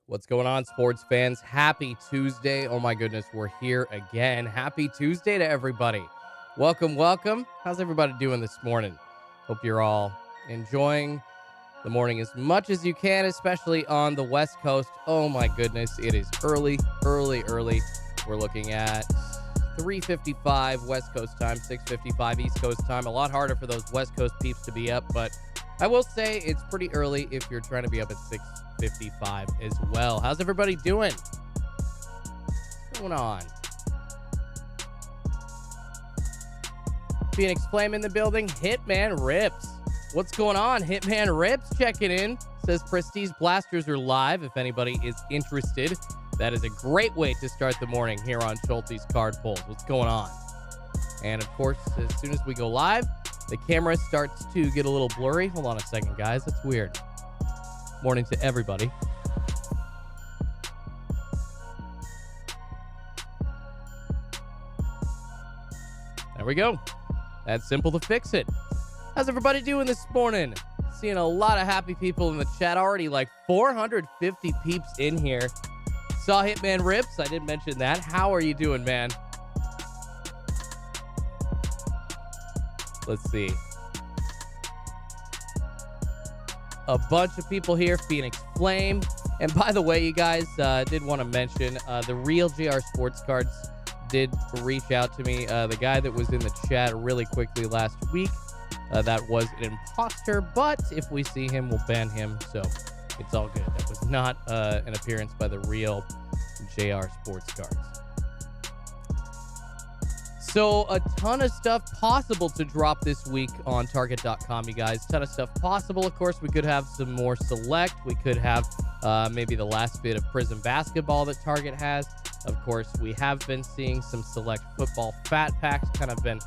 What's going on, sports fans? Happy Tuesday. Oh my goodness, we're here again. Happy Tuesday to everybody. Welcome, welcome. How's everybody doing this morning? Hope you're all enjoying the morning as much as you can, especially on the West Coast. Oh my goodness, it is early. We're looking at 3:55 West Coast time, 6:55 East Coast time. A lot harder for those West Coast peeps to be up, but I will say it's pretty early if you're trying to be up at 6:55 as well. How's everybody doing? What's going on? Phoenix Flame in the building. Hitman Rips. What's going on? Hitman Rips checking in. Says Prestige Blasters are live if anybody is interested. That is a great way to start the morning here on Schulte's Card Pulls. What's going on? And of course, as soon as we go live, the camera starts to get a little blurry. Hold on a second, guys. That's weird. Morning to everybody. There we go. That's simple to fix it. How's everybody doing this morning? Seeing a lot of happy people in the chat already, like 450 peeps in here. Saw Hitman Rips. I did mention that. How are you doing, man? Let's see. A bunch of people here. Phoenix Flame. And by the way, you guys, did want to mention the real JR Sports Cards did reach out to me. The guy that was in the chat really quickly last week, that was an imposter, but if we see him, we'll ban him. So it's all good. That was not an appearance by the real JR Sports Cards. So a ton of stuff possible to drop this week on Target.com, you guys. Ton of stuff possible. Of course, we could have some more select. We could have maybe the last bit of Prism basketball that Target has. Of course, we have been seeing some select football fat packs kind of been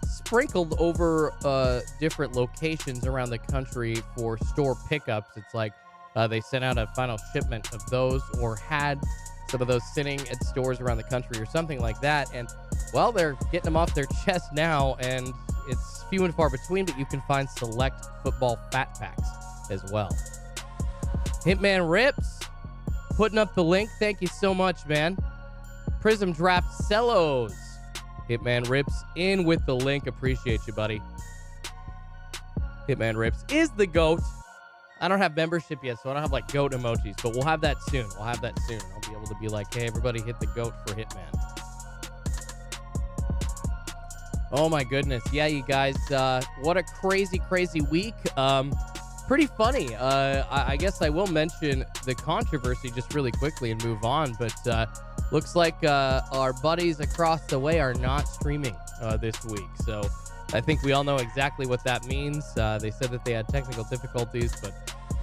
sprinkled over different locations around the country for store pickups. It's like they sent out a final shipment of those or had some of those sitting at stores around the country or something like that. And, well, they're getting them off their chest now, and it's few and far between, but you can find select football fat packs as well. Hitman Rips putting up the link. Thank you so much, man. Prism Draft Cellos Hitman Rips in with the link. Appreciate you, buddy. Hitman Rips is the GOAT. I don't have membership yet, so I don't have like GOAT emojis, but we'll have that soon. I'll be able to be like, hey, everybody hit the GOAT for Hitman. Oh my goodness. Yeah, you guys, what a crazy, crazy week. Pretty funny. I guess I will mention the controversy just really quickly and move on, but looks like our buddies across the way are not streaming this week. So I think we all know exactly what that means. They said that they had technical difficulties, but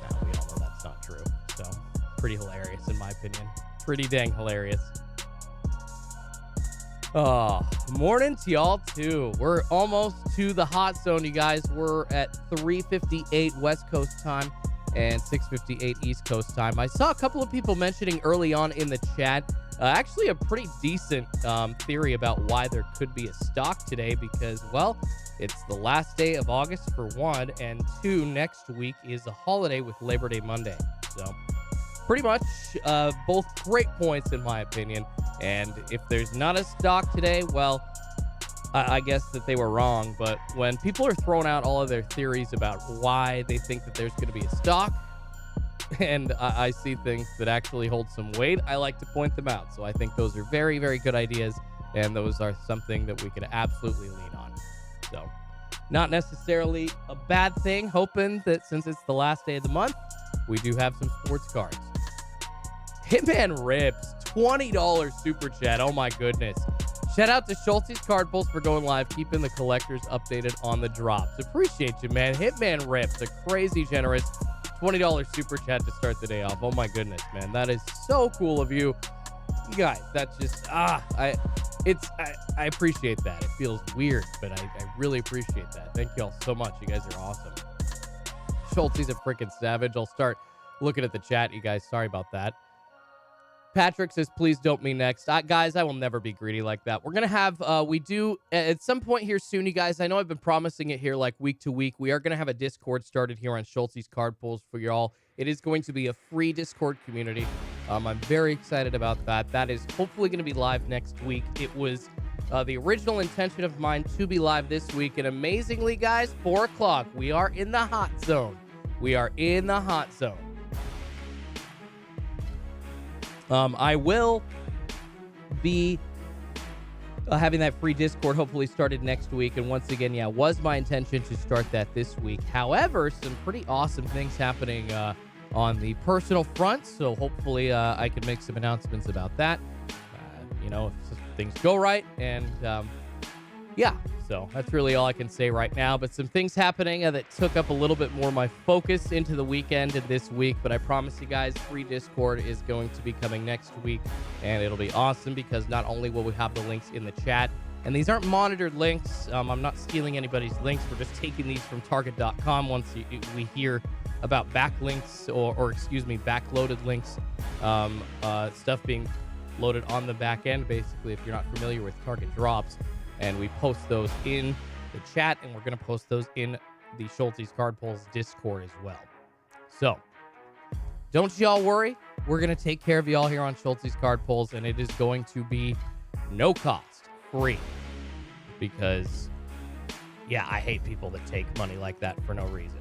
no, we all know that's not true. So pretty hilarious in my opinion. Pretty dang hilarious. Oh, morning to y'all too. We're almost to the hot zone, you guys. We're at 3:58 West Coast time and 6:58 East Coast time. I saw a couple of people mentioning early on in the chat, actually a pretty decent theory about why there could be a stock today because, well, it's the last day of August for one, and two, next week is a holiday with Labor Day Monday. So pretty much both great points in my opinion. And if there's not a stock today, well, I guess that they were wrong. But when people are throwing out all of their theories about why they think that there's going to be a stock, and I see things that actually hold some weight, I like to point them out. So I think those are very, very good ideas, and those are something that we could absolutely lean on. So not necessarily a bad thing, hoping that since it's the last day of the month, we do have some sports cards. Hitman Rips, $20 super chat. Oh my goodness. Shout out to Schultz's Card Pulls for going live, keeping the collectors updated on the drops. Appreciate you, man. Hitman Rips, a crazy generous $20 super chat to start the day off. Oh my goodness, man. That is so cool of you. You guys, that's just, I appreciate that. It feels weird, but I really appreciate that. Thank you all so much. You guys are awesome. Schultz's a freaking savage. I'll start looking at the chat, you guys. Sorry about that. Patrick says, please dope me next. Guys, I will never be greedy like that. We're going to have, we do, at some point here soon, you guys, I know I've been promising it here like week to week. We are going to have a Discord started here on Schultz's Card Pulls for y'all. It is going to be a free Discord community. I'm very excited about that. That is hopefully going to be live next week. It was the original intention of mine to be live this week. And amazingly, guys, 4 o'clock, we are in the hot zone. We are in the hot zone. I will be having that free Discord hopefully started next week. And once again, yeah, was my intention to start that this week. However, some pretty awesome things happening on the personal front. So hopefully I can make some announcements about that, you know, if things go right. And yeah, so that's really all I can say right now. But some things happening that took up a little bit more of my focus into the weekend and this week. But I promise you guys, free Discord is going to be coming next week. And it'll be awesome because not only will we have the links in the chat, and these aren't monitored links. I'm not stealing anybody's links. We're just taking these from Target.com once we hear about backlinks or excuse me, backloaded links, stuff being loaded on the back end. Basically, if you're not familiar with Target drops, and we post those in the chat, and we're going to post those in the Schultz's Card Pulls Discord as well. So don't y'all worry. We're going to take care of y'all here on Schultz's Card Pulls, and it is going to be no cost, free. Because, yeah, I hate people that take money like that for no reason.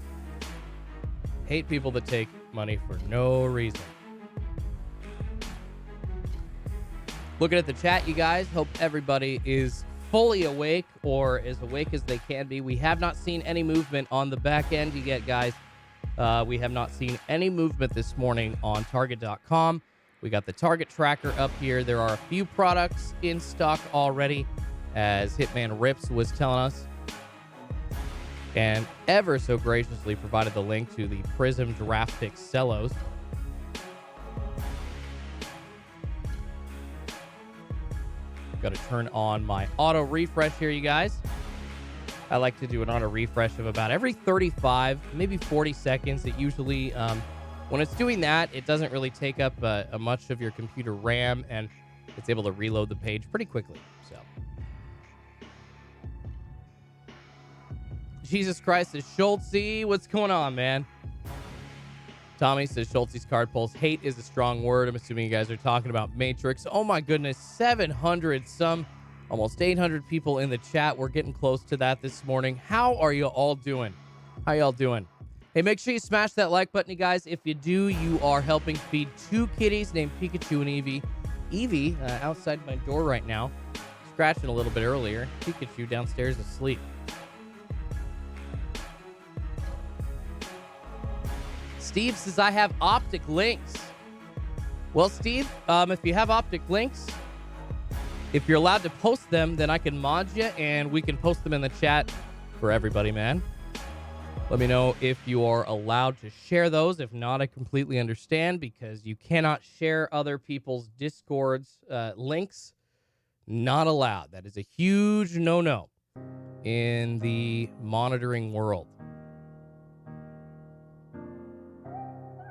Hate people that take money for no reason. Looking at the chat, you guys. Hope everybody is fully awake or as awake as they can be. We have not seen any movement on the back end yet, guys. We have not seen any movement this morning on Target.com. We got the Target tracker up here. There are a few products in stock already, as Hitman Rips was telling us, and ever so graciously provided the link to the Prism Draft Pick Cellos. Got to turn on my auto refresh here, you guys. I like to do an auto refresh of about every 35, maybe 40 seconds. It usually, when it's doing that, it doesn't really take up much of your computer RAM, and it's able to reload the page pretty quickly. So, Jesus Christ is Schultzy. What's going on, man? Tommy says Schultz's Card Pulls. Hate is a strong word. I'm assuming you guys are talking about Matrix. Oh my goodness, 700 some Almost 800 people in the chat. We're getting close to that this morning. How are you all doing? How y'all doing? Hey, make sure you smash that like button, you guys. If you do, you are helping feed two kitties named Pikachu and Eevee. Eevee, outside my door right now, scratching a little bit earlier. Pikachu downstairs asleep. Steve says, I have optic links. Well, Steve, if you have optic links, if you're allowed to post them, then I can mod you and we can post them in the chat for everybody, man. Let me know if you are allowed to share those. If not, I completely understand because you cannot share other people's Discord's links. Not allowed. That is a huge no-no in the monitoring world.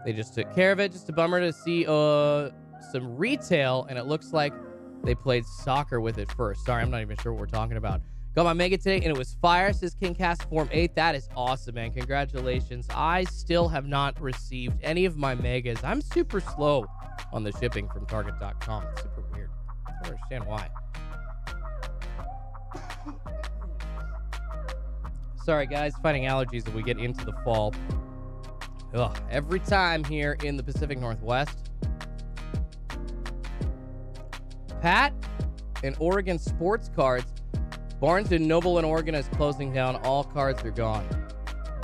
They just took care of it. Just a bummer to see some retail, and it looks like they played soccer with it first. Sorry, I'm not even sure what we're talking about. Got my Mega today, and it was fire, says KingCast Form 8. That is awesome, man. Congratulations. I still have not received any of my Megas. I'm super slow on the shipping from Target.com. It's super weird. I don't understand why. Sorry, guys. Fighting allergies as we get into the fall. Ugh, every time here in the Pacific Northwest. Pat and Oregon Sports Cards. Barnes & Noble in Oregon is closing down. All cards are gone.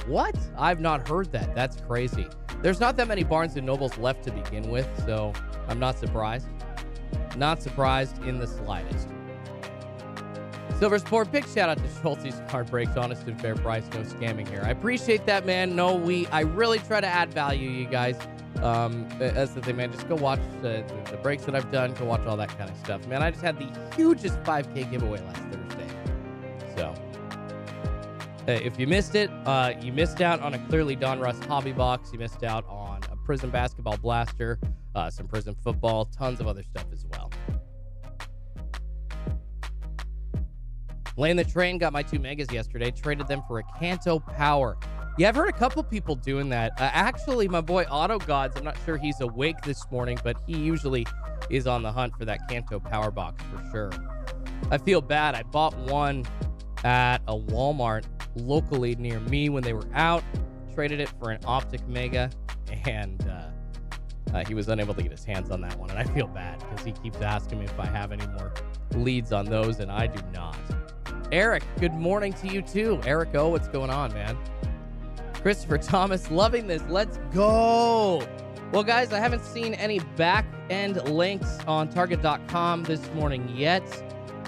What? I've not heard that. That's crazy. There's not that many Barnes & Nobles left to begin with, so I'm not surprised. Not surprised in the slightest. Silver Sport, big shout out to Schultz's Card Breaks. Honest and fair price, no scamming here. I appreciate that, man. No, I really try to add value, you guys. That's the thing, man. Just go watch the breaks that I've done. Go watch all that kind of stuff, man. I just had the hugest 5K giveaway last Thursday. So, if you missed it, you missed out on a Clearly Donruss hobby box. You missed out on a Prism Basketball Blaster, some Prism Football, tons of other stuff as well. Laying the train, got my 2 Megas yesterday. Traded them for a Kanto Power. Yeah, I've heard a couple people doing that. Actually, my boy Auto Gods, I'm not sure he's awake this morning, but he usually is on the hunt for that Kanto Power box for sure. I feel bad. I bought one at a Walmart locally near me when they were out. Traded it for an Optic Mega, and he was unable to get his hands on that one. And I feel bad because he keeps asking me if I have any more leads on those, and I do not. Eric, good morning to you too. Eric O, what's going on, man? Christopher Thomas, loving this. Let's go. Well, guys, I haven't seen any back-end links on Target.com this morning yet.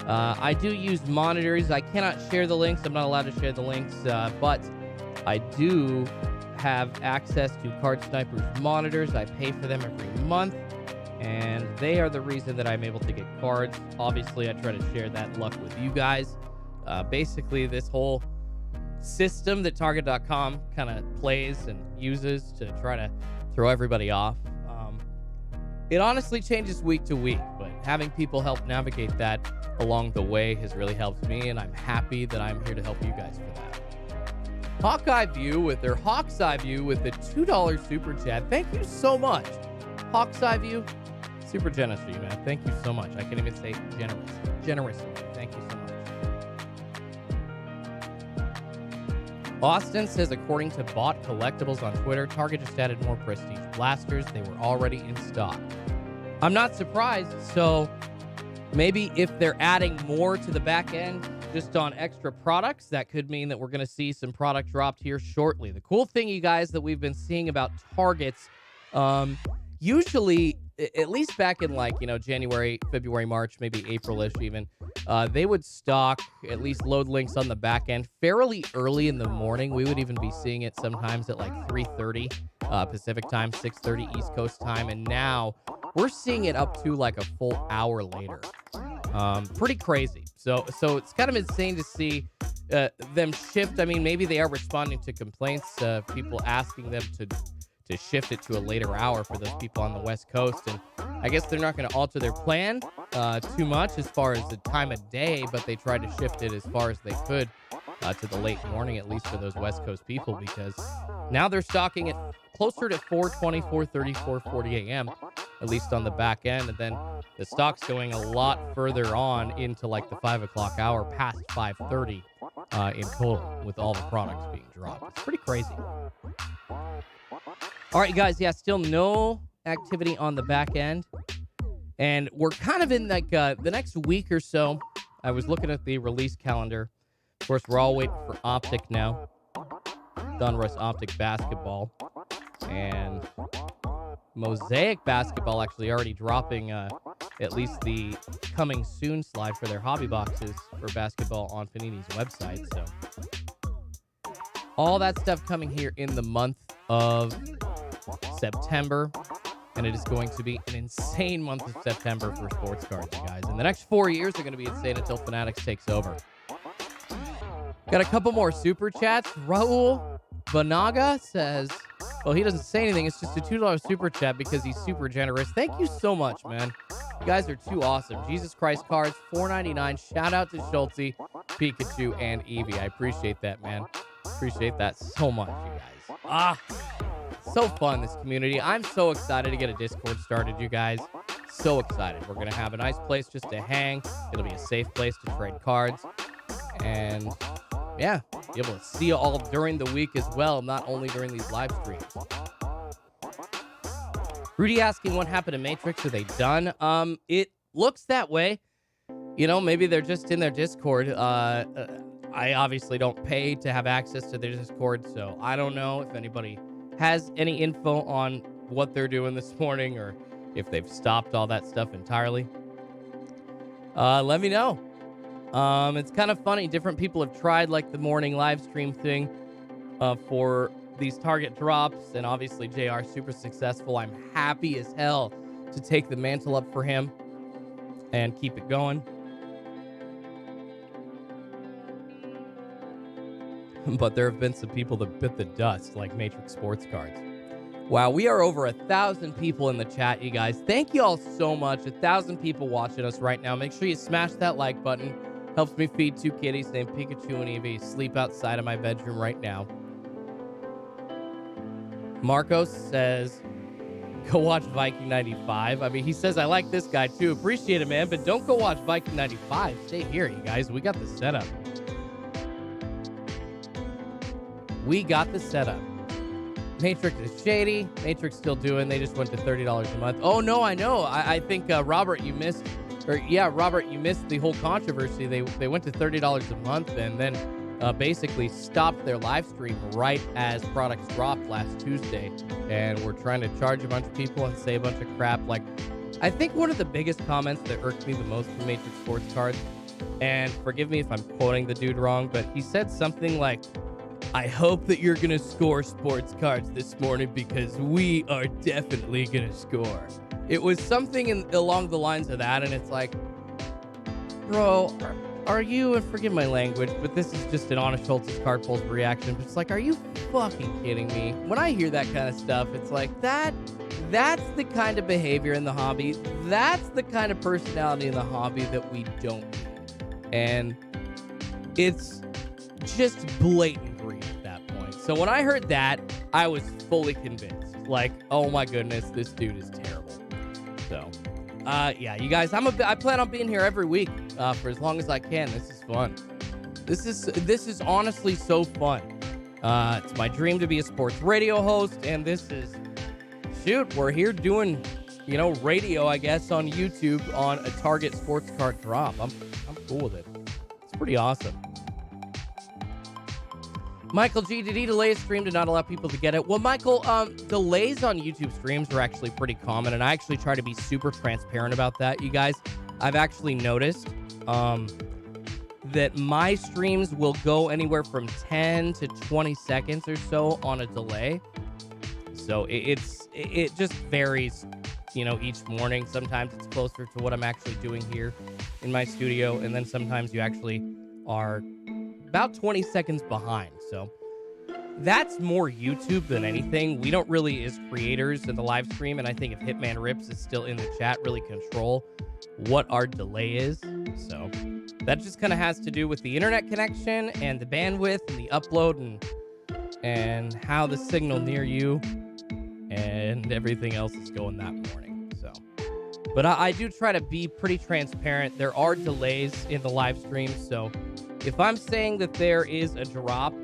I do use monitors. I cannot share the links. I'm not allowed to share the links, but I do have access to Card Sniper's monitors. I pay for them every month, and they are the reason that I'm able to get cards. Obviously, I try to share that luck with you guys. Basically, this whole system that Target.com kind of plays and uses to try to throw everybody off. It honestly changes week to week, but having people help navigate that along the way has really helped me, and I'm happy that I'm here to help you guys for that. Hawk's Eye View with the $2 super chat. Thank you so much. Hawk's Eye View, super generous for you, man. Thank you so much. I can't even say generous. Generous. Thank you so much. Austin says, according to Bot Collectibles on Twitter, Target just added more Prestige Blasters. They were already in stock. I'm not surprised. So maybe if they're adding more to the back end just on extra products, that could mean that we're going to see some product dropped here shortly. The cool thing, you guys, that we've been seeing about Targets, usually, at least back in January, February, March, maybe April-ish even, they would stock at least load links on the back end fairly early in the morning. We would even be seeing it sometimes at 3:30 Pacific time, 6:30 East Coast time, and now we're seeing it up to a full hour later. Pretty crazy. So it's kind of insane to see them shift. I mean, maybe they are responding to complaints, people asking them to shift it to a later hour for those people on the West Coast. And I guess they're not going to alter their plan too much as far as the time of day, but they tried to shift it as far as they could to the late morning, at least for those West Coast people, because now they're stocking it closer to 4:20, 4:30, 4:40 a.m. at least on the back end. And then the stock's going a lot further on into like the 5 o'clock hour, past 5:30 in total, with all the products being dropped. It's pretty crazy. All right, guys. Yeah, still no activity on the back end. And we're kind of in like the next week or so. I was looking at the release calendar. Of course, we're all waiting for Optic now. Donruss Optic basketball. And Mosaic basketball actually already dropping at least the coming soon slide for their hobby boxes for basketball on Panini's website. So all that stuff coming here in the month of September. And it is going to be an insane month of September for sports cards, you guys. And the next 4 years are going to be insane until Fanatics takes over. Got a couple more super chats. Raul Banaga says, well, he doesn't say anything. It's just a $2 super chat because he's super generous. Thank you so much, man. You guys are too awesome. Jesus Christ cards, $4.99. Shout out to Schulte, Pikachu, and Eevee. I appreciate that, man. Appreciate that so much, you guys. So fun, this community. I'm so excited to get a Discord started, you guys. So excited. We're going to have a nice place just to hang. It'll be a safe place to trade cards. And, yeah, be able to see you all during the week as well, not only during these live streams. Rudy asking what happened to Matrix. Are they done? It looks that way. You know, maybe they're just in their Discord. I obviously don't pay to have access to their Discord, so I don't know if anybody has any info on what they're doing this morning or if they've stopped all that stuff entirely. Let me know. It's kind of funny. Different people have tried like the morning live stream thing for these Target drops, and obviously JR super successful. I'm happy as hell to take the mantle up for him and keep it going. But there have been some people that bit the dust, like Matrix Sports Cards. Wow, we are over 1,000 people in the chat, you guys. Thank you all so much. 1,000 people watching us right now. Make sure you smash that like button. Helps me feed two kitties named Pikachu and Eevee. Sleep outside of my bedroom right now. Marcos says, go watch Viking 95. I mean, he says, I like this guy too. Appreciate it, man. But don't go watch Viking 95. Stay here, you guys. We got the setup. We got the setup. Matrix is shady. Matrix still doing. They just went to $30 a month. Oh, no, I know. I think, Robert, you missed. Robert, you missed the whole controversy. They went to $30 a month and then basically stopped their live stream right as products dropped last Tuesday. And we're trying to charge a bunch of people and say a bunch of crap. Like, I think one of the biggest comments that irked me the most from Matrix Sports Cards, and forgive me if I'm quoting the dude wrong, but he said something like, I hope that you're going to score sports cards this morning because we are definitely going to score. It was something along the lines of that, and it's like, bro, are you, and forgive my language, but this is just an Honest Schultz's Card Pulls reaction. It's like, are you fucking kidding me? When I hear that kind of stuff, it's like, that's the kind of behavior in the hobby. That's the kind of personality in the hobby that we don't need. And it's just blatant greed at that point. So when I heard that, I was fully convinced. Like, oh my goodness, this dude is terrible. So, yeah, you guys, I plan on being here every week for as long as I can. This is fun. This is honestly so fun. It's my dream to be a sports radio host, and this is, shoot, we're here doing, radio, I guess, on YouTube on a Target sports card drop. I'm cool with it. It's pretty awesome. Michael G, did he delay his stream to not allow people to get it? Well, Michael, delays on YouTube streams are actually pretty common, and I actually try to be super transparent about that, you guys. I've actually noticed that my streams will go anywhere from 10 to 20 seconds or so on a delay. So it just varies, each morning. Sometimes it's closer to what I'm actually doing here in my studio, and then sometimes you actually are about 20 seconds behind. So that's more YouTube than anything. We don't really, as creators in the live stream, and I think if Hitman Rips is still in the chat, really control what our delay is. So that just kind of has to do with the internet connection and the bandwidth and the upload and how the signal near you and everything else is going that morning. So But I do try to be pretty transparent. There are delays in the live stream, so if I'm saying that there is a drop,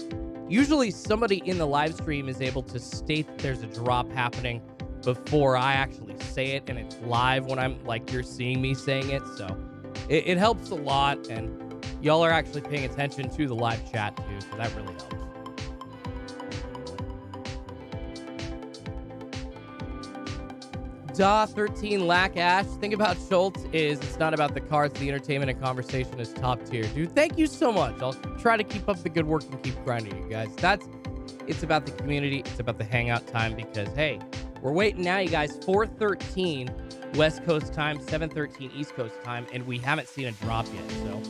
usually somebody in the live stream is able to state that there's a drop happening before I actually say it, and it's live when I'm like you're seeing me saying it. So it helps a lot, and y'all are actually paying attention to the live chat too, so that really helps. Da13 Lack Ash. Thing about Schultz is it's not about the cards. The entertainment and conversation is top tier. Dude, thank you so much. I'll try to keep up the good work and keep grinding, you guys. It's about the community. It's about the hangout time because, hey, we're waiting now, you guys. 4:13 West Coast time, 7:13 East Coast time, and we haven't seen a drop yet. So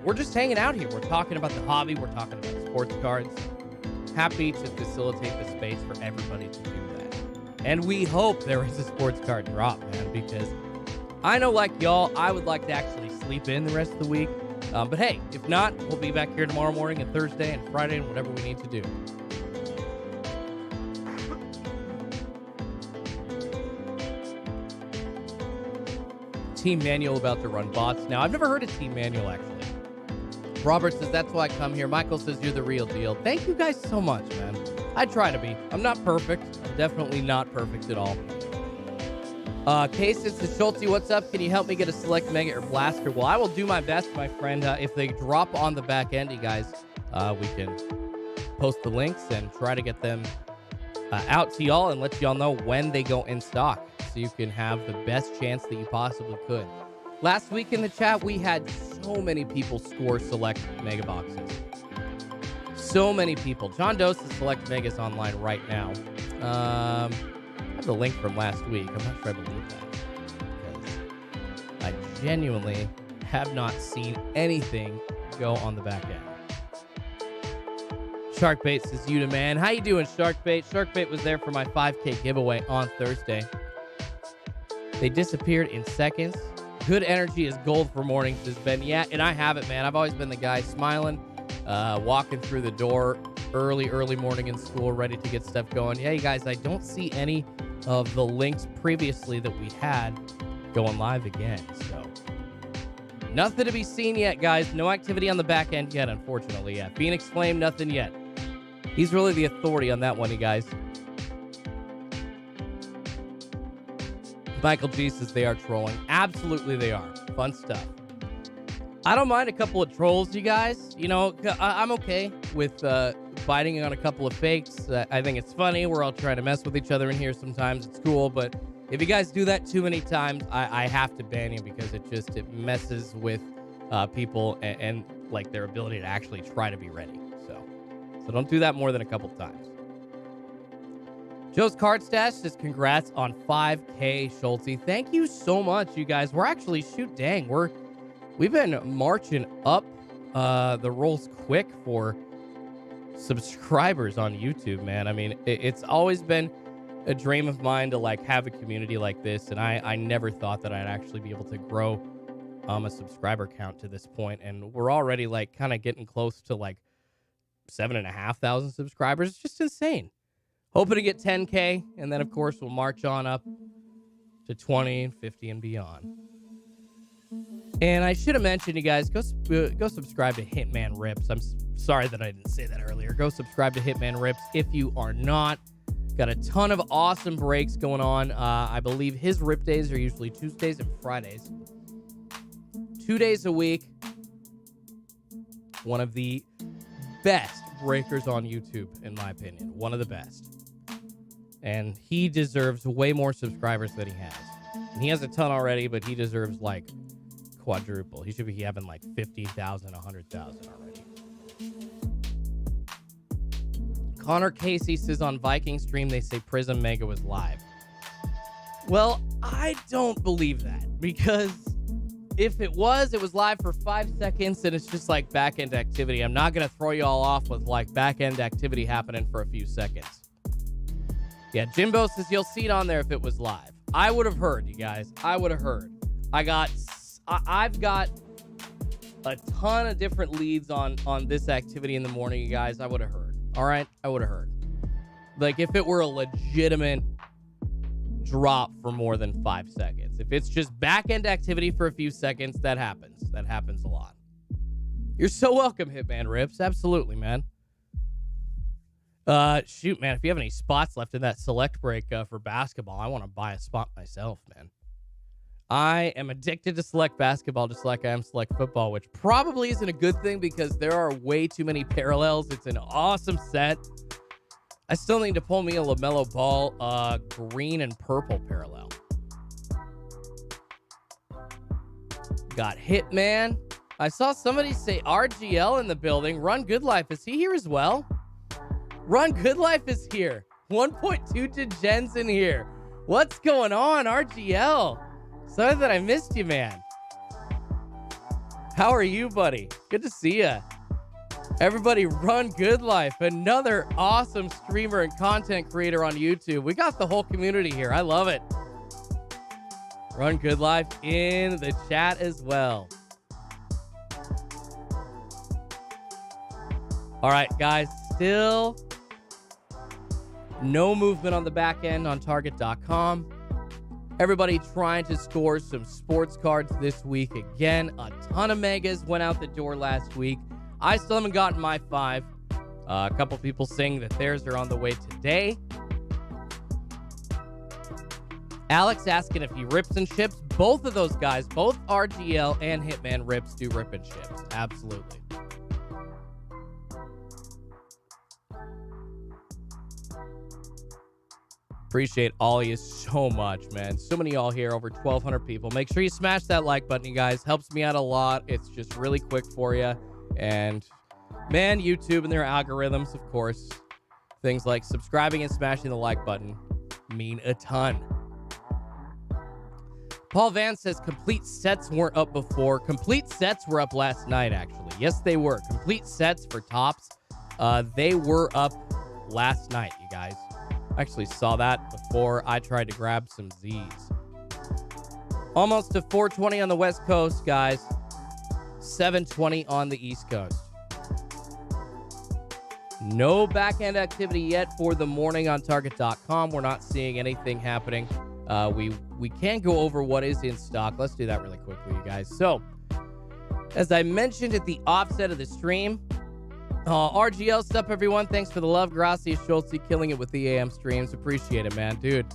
we're just hanging out here. We're talking about the hobby. We're talking about sports cards. Happy to facilitate the space for everybody to do that. And we hope there is a sports card drop, man, because I know, like y'all, I would like to actually sleep in the rest of the week. But hey, if not, we'll be back here tomorrow morning and Thursday and Friday and whatever we need to do. Team Manual about to run bots. Now, I've never heard of Team Manual, actually. Robert says, that's why I come here. Michael says, you're the real deal. Thank you guys so much, man. I try to be. I'm not perfect. I'm definitely not perfect at all. Case says, Schulte, what's up? Can you help me get a select Mega or Blaster? Well, I will do my best, my friend. If they drop on the back end, you guys, we can post the links and try to get them out to y'all and let y'all know when they go in stock so you can have the best chance that you possibly could. Last week in the chat, we had so many people score select Mega Boxes. So many people. John Dose's select Megas online right now. I have the link from last week. I'm not sure I believe that. Because I genuinely have not seen anything go on the back end. Sharkbait says, you the man. How you doing, Sharkbait? Sharkbait was there for my 5K giveaway on Thursday. They disappeared in seconds. Good energy is gold for mornings, says Ben. Yeah, and I have it, man. I've always been the guy smiling, walking through the door early morning in school, ready to get stuff going. Yeah, you guys, I don't see any of the links previously that we had going live again. So nothing to be seen yet, guys. No activity on the back end yet, unfortunately. Yeah, Phoenix Flame, nothing yet. He's really the authority on that one, you guys. Michael G says they are trolling. Absolutely they are. Fun stuff. I don't mind a couple of trolls, you guys. You know, I'm okay with biting on a couple of fakes. I think it's funny. We're all trying to mess with each other in here sometimes. It's cool. But if you guys do that too many times, I have to ban you because it messes with people and like their ability to actually try to be ready. So don't do that more than a couple times. Joe's Card Stash says, congrats on 5K, Schulte. Thank you so much, you guys. We're actually, we've been marching up the rolls quick for subscribers on YouTube, man. I mean, it's always been a dream of mine to like have a community like this, and I never thought that I'd actually be able to grow a subscriber count to this point, and we're already like kind of getting close to like 7,500 subscribers. It's just insane. Hoping to get 10K, and then, of course, we'll march on up to 20 and 50 and beyond. And I should have mentioned, you guys, go subscribe to Hitman Rips. I'm sorry that I didn't say that earlier. Go subscribe to Hitman Rips if you are not. Got a ton of awesome breaks going on. I believe his rip days are usually Tuesdays and Fridays. 2 days a week. One of the best breakers on YouTube, in my opinion. One of the best. And he deserves way more subscribers than he has. And he has a ton already, but he deserves like quadruple. He should be having like 50,000, 100,000 already. Connor Casey says on Viking stream, they say Prism Mega was live. Well, I don't believe that because if it was live for 5 seconds and it's just like back-end activity. I'm not going to throw you all off with like back-end activity happening for a few seconds. Yeah, Jimbo says you'll see it on there if it was live. I would have heard, you guys. I would have heard. I've got a ton of different leads on this activity in the morning, you guys. I would have heard. All right? I would have heard. Like if it were a legitimate drop for more than 5 seconds. If it's just back-end activity for a few seconds, that happens. That happens a lot. You're so welcome, Hitman Rips. Absolutely, man. Shoot, man, if you have any spots left in that select break for basketball, I want to buy a spot myself, man. I am addicted to select basketball just like I am select football, which probably isn't a good thing because there are way too many parallels. It's an awesome set. I still need to pull me a LaMelo Ball green and purple parallel. Got Hitman. I saw somebody say RGL in the building. Run Good Life. Is he here as well? Run Good Life is here. 1.2 to Jen's in here. What's going on, RGL? Sorry that I missed you, man. How are you, buddy? Good to see ya. Everybody, Run Good Life. Another awesome streamer and content creator on YouTube. We got the whole community here. I love it. Run Good Life in the chat as well. All right, guys. Still no movement on the back end on Target.com. Everybody trying to score some sports cards this week. Again, a ton of megas went out the door last week. I still haven't gotten my 5. A couple people saying that theirs are on the way today. Alex asking if he rips and ships. Both of those guys, both RGL and Hitman Rips, do rip and ships. Absolutely. Appreciate all of you so much, man. So many of y'all here, over 1,200 people. Make sure you smash that like button, you guys. Helps me out a lot. It's just really quick for you. And, man, YouTube and their algorithms, of course. Things like subscribing and smashing the like button mean a ton. Paul Van says complete sets weren't up before. Complete sets were up last night, actually. Yes, they were. Complete sets for tops. They were up last night, you guys. I actually saw that before I tried to grab some Z's. Almost to 420 on the West Coast, guys. 720 on the East Coast. No back-end activity yet for the morning on Target.com. We're not seeing anything happening. We can go over what is in stock. Let's do that really quickly, you guys. So, as I mentioned at the offset of the stream, RGL stuff, everyone. Thanks for the love. Gracias, Schultz, killing it with the AM streams. Appreciate it, man. Dude,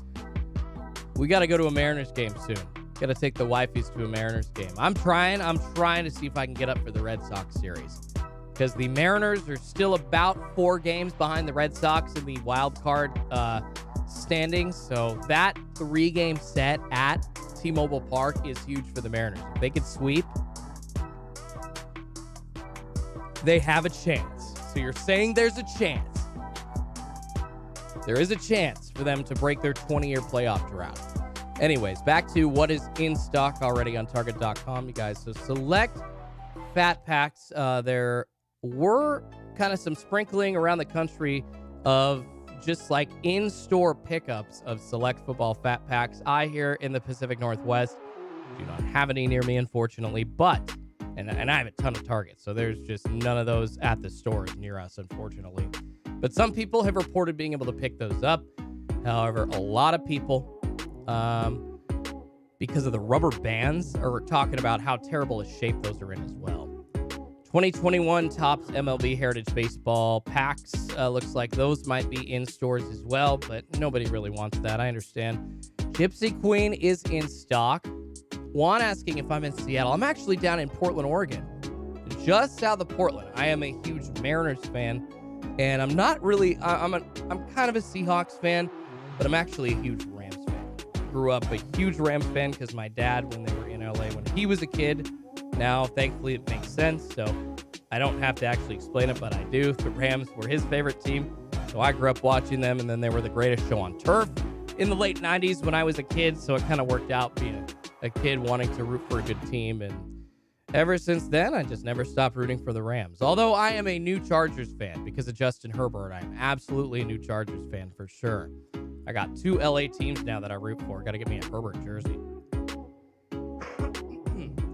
we got to go to a Mariners game soon. Got to take the wifeys to a Mariners game. I'm trying to see if I can get up for the Red Sox series. Because the Mariners are still about 4 games behind the Red Sox in the wild card standings. So that 3-game set at T-Mobile Park is huge for the Mariners. If they could sweep, they have a chance. So you're saying there's a chance. There is a chance for them to break their 20-year playoff drought. Anyways, back to what is in stock already on Target.com, you guys. So select fat packs. There were kind of some sprinkling around the country of just like in-store pickups of select football fat packs. I here in the Pacific Northwest do not have any near me, unfortunately, but and I have a ton of Targets, so there's just none of those at the stores near us, unfortunately. But some people have reported being able to pick those up. However, a lot of people, because of the rubber bands, are talking about how terrible a shape those are in as well. 2021 Topps MLB Heritage Baseball packs. Looks like those might be in stores as well, but nobody really wants that. I understand. Gypsy Queen is in stock. Juan asking if I'm in Seattle. I'm actually down in Portland, Oregon, just south of Portland. I am a huge Mariners fan, and I'm not really. I'm kind of a Seahawks fan, but I'm actually a huge Rams fan. Grew up a huge Rams fan because my dad, when they were in LA when he was a kid. Now, thankfully, it makes sense, so I don't have to actually explain it, but I do. The Rams were his favorite team, so I grew up watching them, and then they were the greatest show on turf in the late 90s when I was a kid, so it kind of worked out being a kid wanting to root for a good team, and ever since then, I just never stopped rooting for the Rams. Although I am a new Chargers fan because of Justin Herbert. I am absolutely a new Chargers fan for sure. I got 2 LA teams now that I root for. Got to get me a Herbert jersey.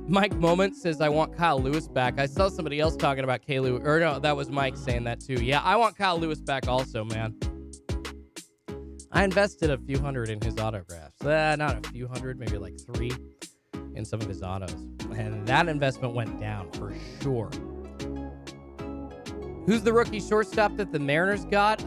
Mike Moment says, I want Kyle Lewis back. I saw somebody else talking about Kyle Lewis. Or no, that was Mike saying that too. Yeah, I want Kyle Lewis back also, man. I invested a few hundred in his autographs. Not a few hundred, maybe like 3 in some of his autos. And that investment went down for sure. Who's the rookie shortstop that the Mariners got?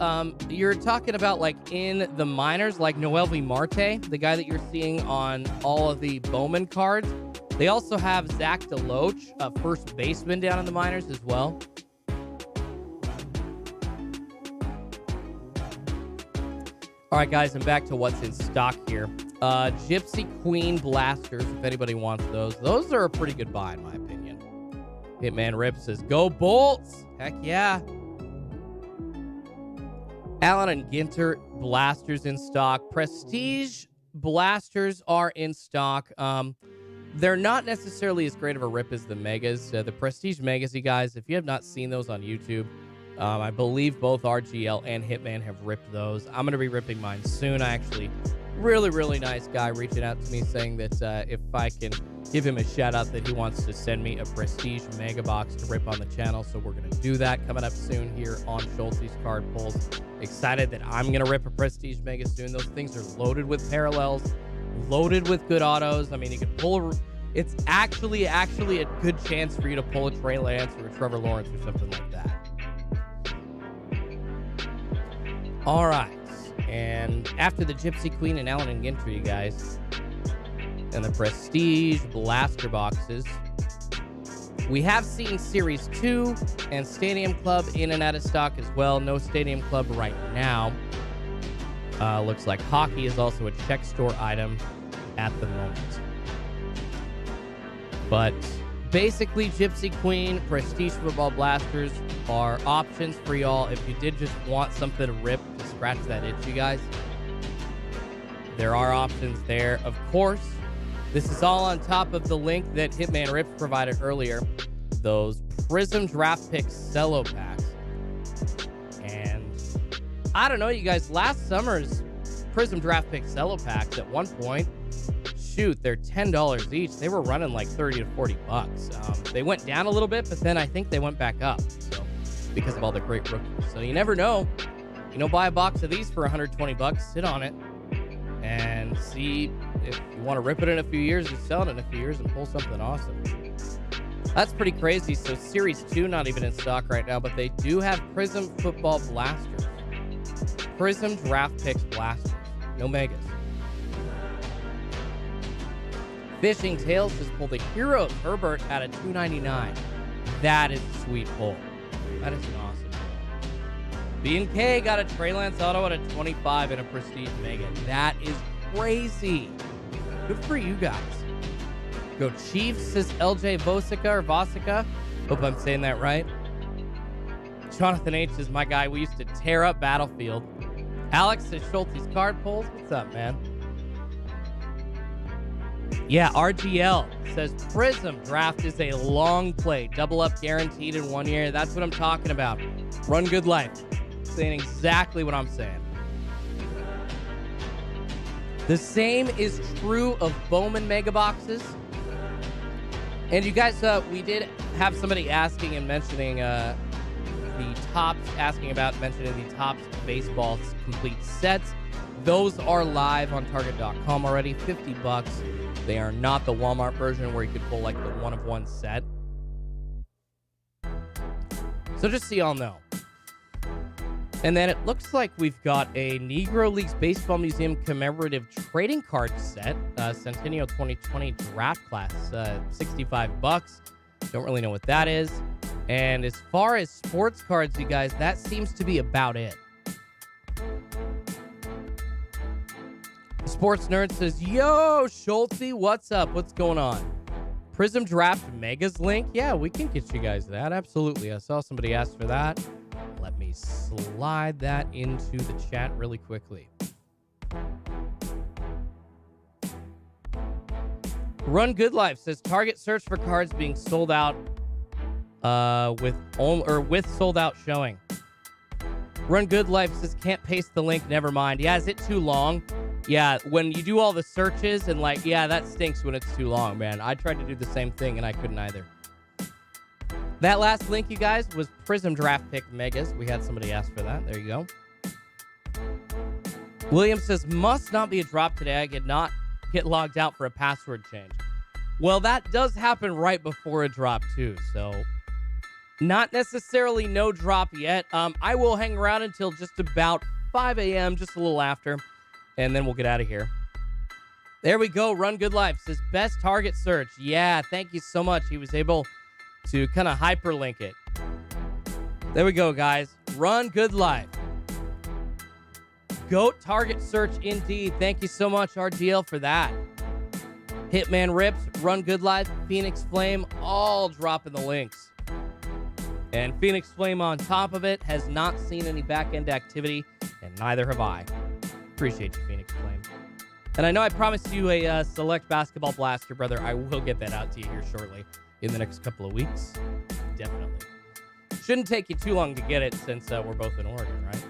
You're talking about like in the minors, like Noelvi Marte, the guy that you're seeing on all of the Bowman cards. They also have Zach DeLoach, a first baseman down in the minors as well. All right, guys, I'm back to what's in stock here. Gypsy Queen Blasters, if anybody wants those. Those are a pretty good buy, in my opinion. Hitman Rip says, go Bolts! Heck yeah. Allen and Ginter Blasters in stock. Prestige Blasters are in stock. They're not necessarily as great of a rip as the Megas. The Prestige Megas, you guys, if you have not seen those on YouTube, I believe both RGL and Hitman have ripped those. I'm going to be ripping mine soon. I actually, really nice guy reaching out to me saying that if I can give him a shout out that he wants to send me a Prestige Mega Box to rip on the channel. So we're going to do that coming up soon here on Schultz's Card Pulls. Excited that I'm going to rip a Prestige Mega soon. Those things are loaded with parallels, loaded with good autos. I mean, you could pull it's actually a good chance for you to pull a Trey Lance or a Trevor Lawrence or something like that. All right, and after the Gypsy Queen and Allen and Ginter, you guys, and the Prestige Blaster boxes, we have seen Series 2 and Stadium Club in and out of stock as well. No Stadium Club right now. Looks like hockey is also a check store item at the moment. But basically, Gypsy Queen, Prestige Football Blasters are options for y'all if you did just want something to rip to scratch that itch, you guys. There are options there. Of course, this is all on top of the link that Hitman Rips provided earlier. Those Prism Draft Pick Cello Packs. And I don't know, you guys, last summer's Prism Draft Pick Cello Packs at one point, shoot, they're $10 each. They were running like 30 to 40 bucks. They went down a little bit, but then I think they went back up. So because of all the great rookies. So you never know. You know, buy a box of these for 120 bucks, sit on it, and see if you want to rip it in a few years and sell it in a few years and pull something awesome. That's pretty crazy. So Series 2 not even in stock right now, but they do have Prism Football Blasters. Prism Draft Picks Blasters. No Megas. Fishing Tales has pulled a Heroes Herbert at a $2.99. That is a sweet pull. That is an awesome pull. B&K got a Trey Lance auto at a 25 in a Prestige Mega. That is crazy. Good for you guys. Go Chiefs, says LJ Vosica. Hope I'm saying that right. Jonathan H is my guy. We used to tear up Battlefield. Alex says Schultz's Card Pulls. What's up, man? Yeah, RGL says Prism Draft is a long play. Double up guaranteed in 1 year. That's what I'm talking about. Run good life. Saying exactly what I'm saying. The same is true of Bowman Mega Boxes. And you guys, we did have somebody asking and mentioning the Topps, mentioning the Topps baseball complete sets. Those are live on Target.com already, 50 bucks. They are not the Walmart version where you could pull like the one-of-one set. So just so y'all know. And then it looks like we've got a Negro Leagues Baseball Museum commemorative trading card set, Centennial 2020 draft class, 65 bucks. Don't really know what that is. And as far as sports cards, you guys, that seems to be about it. Sports Nerd says, yo, Schulte, what's up? What's going on? Prism Draft Megas link? Yeah, we can get you guys that. Absolutely. I saw somebody ask for that. Let me slide that into the chat really quickly. Run Good Life says, Target search for cards being sold out with sold out showing. Run Good Life says, can't paste the link. Never mind. Yeah, is it too long? Yeah, when you do all the searches and like, yeah, that stinks when it's too long, man. I tried to do the same thing and I couldn't either. That last link, you guys, was Prism Draft Pick Megas. We had somebody ask for that. There you go. William says, must not be a drop today. I could not get logged out for a password change. Well, that does happen right before a drop, too. So, not necessarily no drop yet. I will hang around until just about 5 a.m., just a little after, and then we'll get out of here. There we go. Run Good Life says, best target search. Yeah, thank you so much. He was able to kind of hyperlink it. There we go, guys. Run Good Life. GOAT target search indeed. Thank you so much, RGL, for that. Hitman Rips, Run Good Life, Phoenix Flame, all dropping the links. And Phoenix Flame on top of it has not seen any back-end activity, and neither have I. Appreciate you, Phoenix Flame. And I know I promised you a select basketball blaster, brother. I will get that out to you here shortly in the next couple of weeks. Definitely. Shouldn't take you too long to get it since we're both in Oregon, right?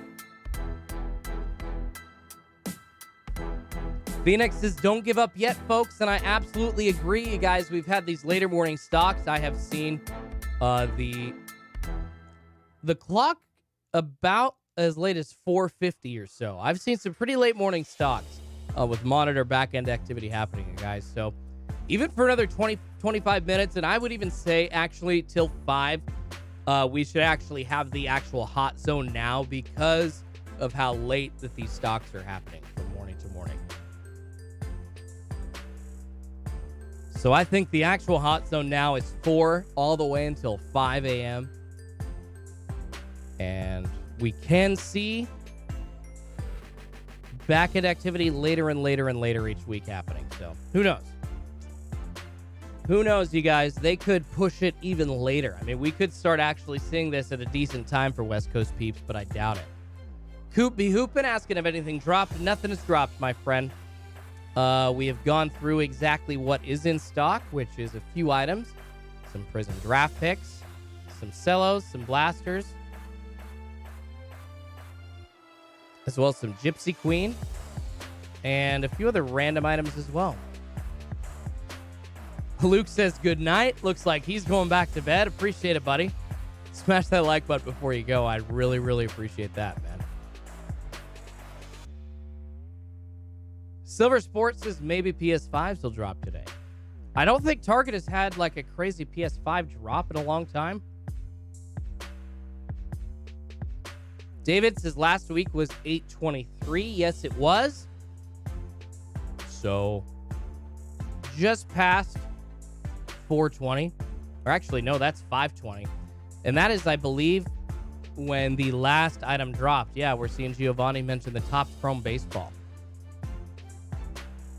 Phoenix says, don't give up yet, folks. And I absolutely agree, you guys. We've had these later morning stocks. I have seen the clock about as late as 4:50 or so. I've seen some pretty late morning stocks with monitor back-end activity happening, you guys. So even for another 20, 25 minutes, and I would even say actually till 5, we should actually have the actual hot zone now because of how late that these stocks are happening from morning to morning. So I think the actual hot zone now is 4 all the way until 5 a.m. And we can see back-end activity later and later and later each week happening. So who knows? Who knows, you guys? They could push it even later. I mean, we could start actually seeing this at a decent time for West Coast peeps, but I doubt it. Coop be hoopin' asking if anything dropped. Nothing has dropped, my friend. We have gone through exactly what is in stock, which is a few items, some Prism draft picks, some cellos, some blasters, as well as some Gypsy Queen, and a few other random items as well. Luke says good night. Looks like he's going back to bed. Appreciate it, buddy. Smash that like button before you go. I'd really, really appreciate that, man. Silver Sports says maybe PS5s will drop today. I don't think Target has had like a crazy PS5 drop in a long time. David says last week was 823. Yes, it was. So just past 420. Or actually, no, that's 520. And that is, I believe, when the last item dropped. Yeah, we're seeing Giovanni mention the Topps Chrome Baseball.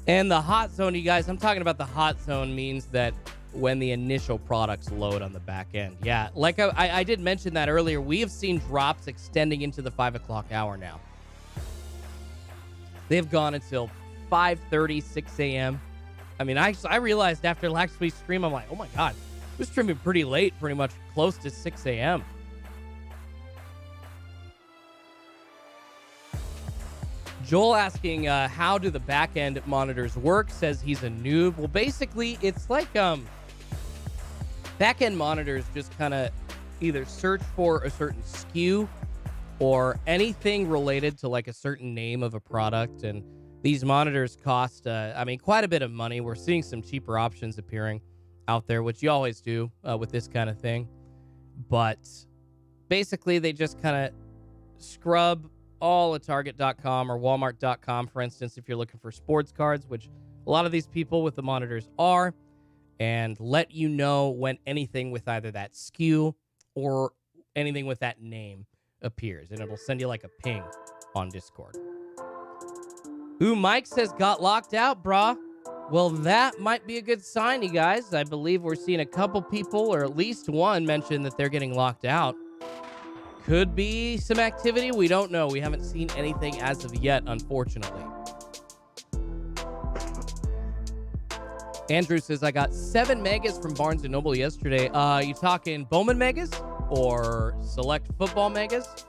And the hot zone, you guys, I'm talking about the hot zone means that when the initial products load on the back end. Yeah, like I did mention that earlier, we have seen drops extending into the 5 o'clock hour now. They've gone until 5:30, 6 a.m. I mean, I realized after last week's stream, I'm like, oh my God, we're streaming pretty late, pretty much close to 6 a.m. Joel asking, how do the back-end monitors work? Says he's a noob. Well, basically, it's like back-end monitors just kind of either search for a certain SKU or anything related to like a certain name of a product. And these monitors cost, quite a bit of money. We're seeing some cheaper options appearing out there, which you always do with this kind of thing. But basically, they just kind of scrub all at Target.com or Walmart.com, for instance, if you're looking for sports cards, which a lot of these people with the monitors are, and let you know when anything with either that SKU or anything with that name appears. And it'll send you like a ping on Discord. Ooh, Mike says got locked out, brah. Well, that might be a good sign, you guys. I believe we're seeing a couple people, or at least one, mention that they're getting locked out. Could be some activity. We don't know. We haven't seen anything as of yet, unfortunately. Andrew says, I got 7 megas from Barnes & Noble yesterday. You talking Bowman megas or select football megas?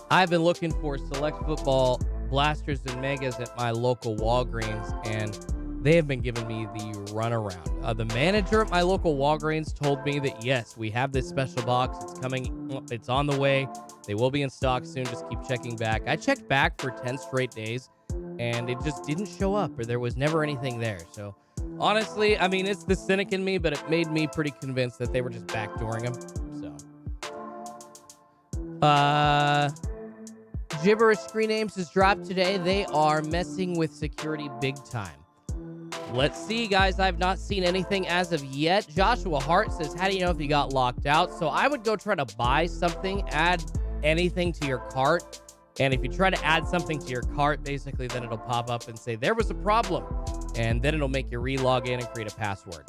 I've been looking for select football blasters and megas at my local Walgreens, and they have been giving me the runaround. The manager at my local Walgreens told me that, yes, we have this special box. It's coming. It's on the way. They will be in stock soon. Just keep checking back. I checked back for 10 straight days, and it just didn't show up, or there was never anything there. So, honestly, I mean, it's the cynic in me, but it made me pretty convinced that they were just backdooring them. So, Gibberish Screen Names has dropped today. They are messing with security big time. Let's see, guys. I've not seen anything as of yet. Joshua Hart says, how do you know if you got locked out? So I would go try to buy something, add anything to your cart. And if you try to add something to your cart, basically then it'll pop up and say, there was a problem. And then it'll make you re-log in and create a password.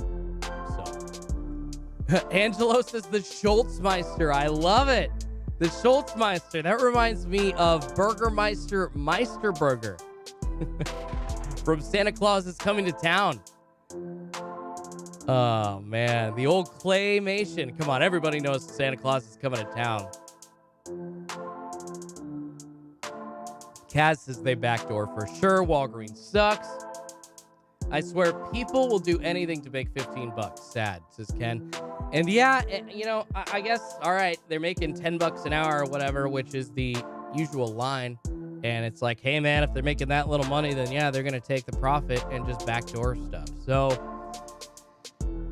So Angelo says the Schultzmeister. I love it. The Schultzmeister. That reminds me of Burgermeister Meisterburger. From Santa Claus is Coming to Town. Oh, man. The old claymation. Come on, everybody knows Santa Claus is coming to town. Kaz says they backdoor for sure. Walgreens sucks. I swear people will do anything to make $15. Sad, says Ken. And yeah, you know, I guess, all right, they're making $10 an hour or whatever, which is the usual line. And it's like, hey, man, if they're making that little money, then yeah, they're going to take the profit and just backdoor stuff. So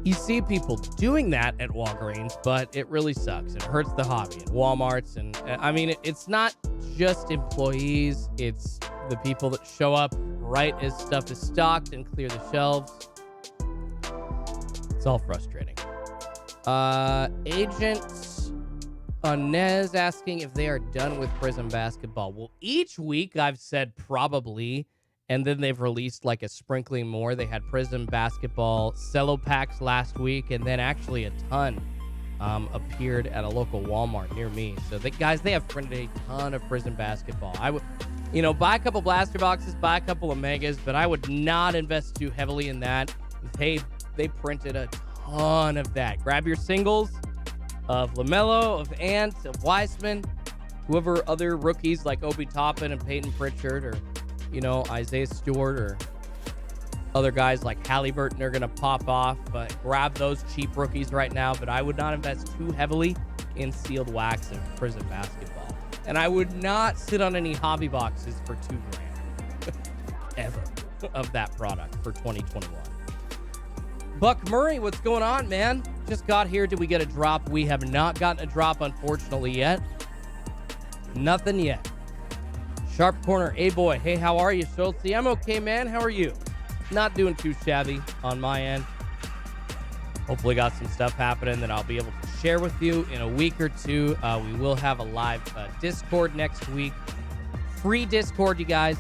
you see people doing that at Walgreens, but it really sucks. It hurts the hobby at Walmarts. And I mean, it's not just employees. It's the people that show up right as stuff is stocked and clear the shelves. It's all frustrating. Agent Nez asking if they are done with Prism Basketball. Well, each week I've said probably, and then they've released like a sprinkling more. They had Prism Basketball cello packs last week, and then actually a ton appeared at a local Walmart near me. So they have printed a ton of Prism Basketball. I would, buy a couple blaster boxes, buy a couple of megas, but I would not invest too heavily in that. They printed a ton of that. Grab your singles of LaMelo, of Ant, of Weissman, whoever other rookies like Obi Toppin and Peyton Pritchard, or, Isaiah Stewart, or other guys like Halliburton are going to pop off. But grab those cheap rookies right now. But I would not invest too heavily in sealed wax and Prism Basketball. And I would not sit on any hobby boxes for $2,000 ever of that product for 2021. Buck Murray, what's going on, man? Just got here. Did we get a drop? We have not gotten a drop, unfortunately, yet. Nothing yet. Sharp Corner, A-Boy. Hey, how are you, Schultz? I'm okay, man. How are you? Not doing too shabby on my end. Hopefully got some stuff happening that I'll be able to share with you in a week or two. We will have a live Discord next week. Free Discord, you guys.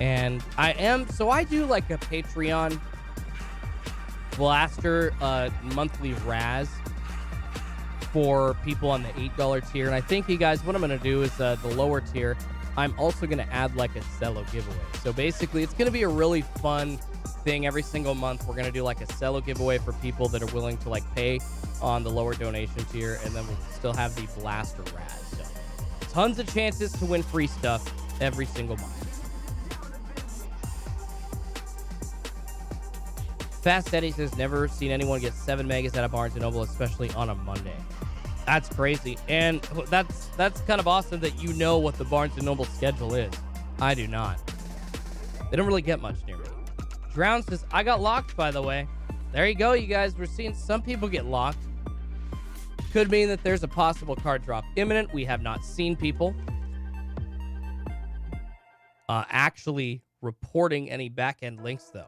And I do like a Patreon Blaster monthly Raz for people on the $8 tier. And I think, you guys, what I'm going to do is the lower tier, I'm also going to add like a cello giveaway. So basically, it's going to be a really fun thing. Every single month, we're going to do like a cello giveaway for people that are willing to like pay on the lower donation tier. And then we'll still have the Blaster Raz. So tons of chances to win free stuff every single month. Fast Eddie says, never seen anyone get 7 megas at a Barnes & Noble, especially on a Monday. That's crazy. And that's kind of awesome that you know what the Barnes & Noble schedule is. I do not. They don't really get much near me. Drown says, I got locked, by the way. There you go, you guys. We're seeing some people get locked. Could mean that there's a possible card drop imminent. We have not seen people actually reporting any back-end links, though.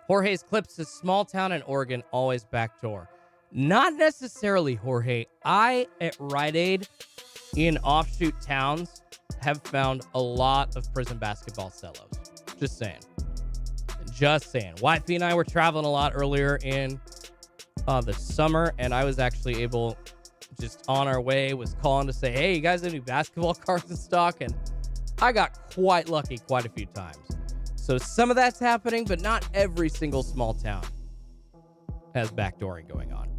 Jorge's Clips says, small town in Oregon, always backdoor. Not necessarily, Jorge. I, at Rite Aid, in offshoot towns, have found a lot of Prism Basketball cellos. Just saying. Just saying. Wifey and I were traveling a lot earlier in the summer, and I was actually able, just on our way, was calling to say, hey, you guys have any basketball cards in stock? And I got quite lucky quite a few times. So some of that's happening, but not every single small town has backdooring going on.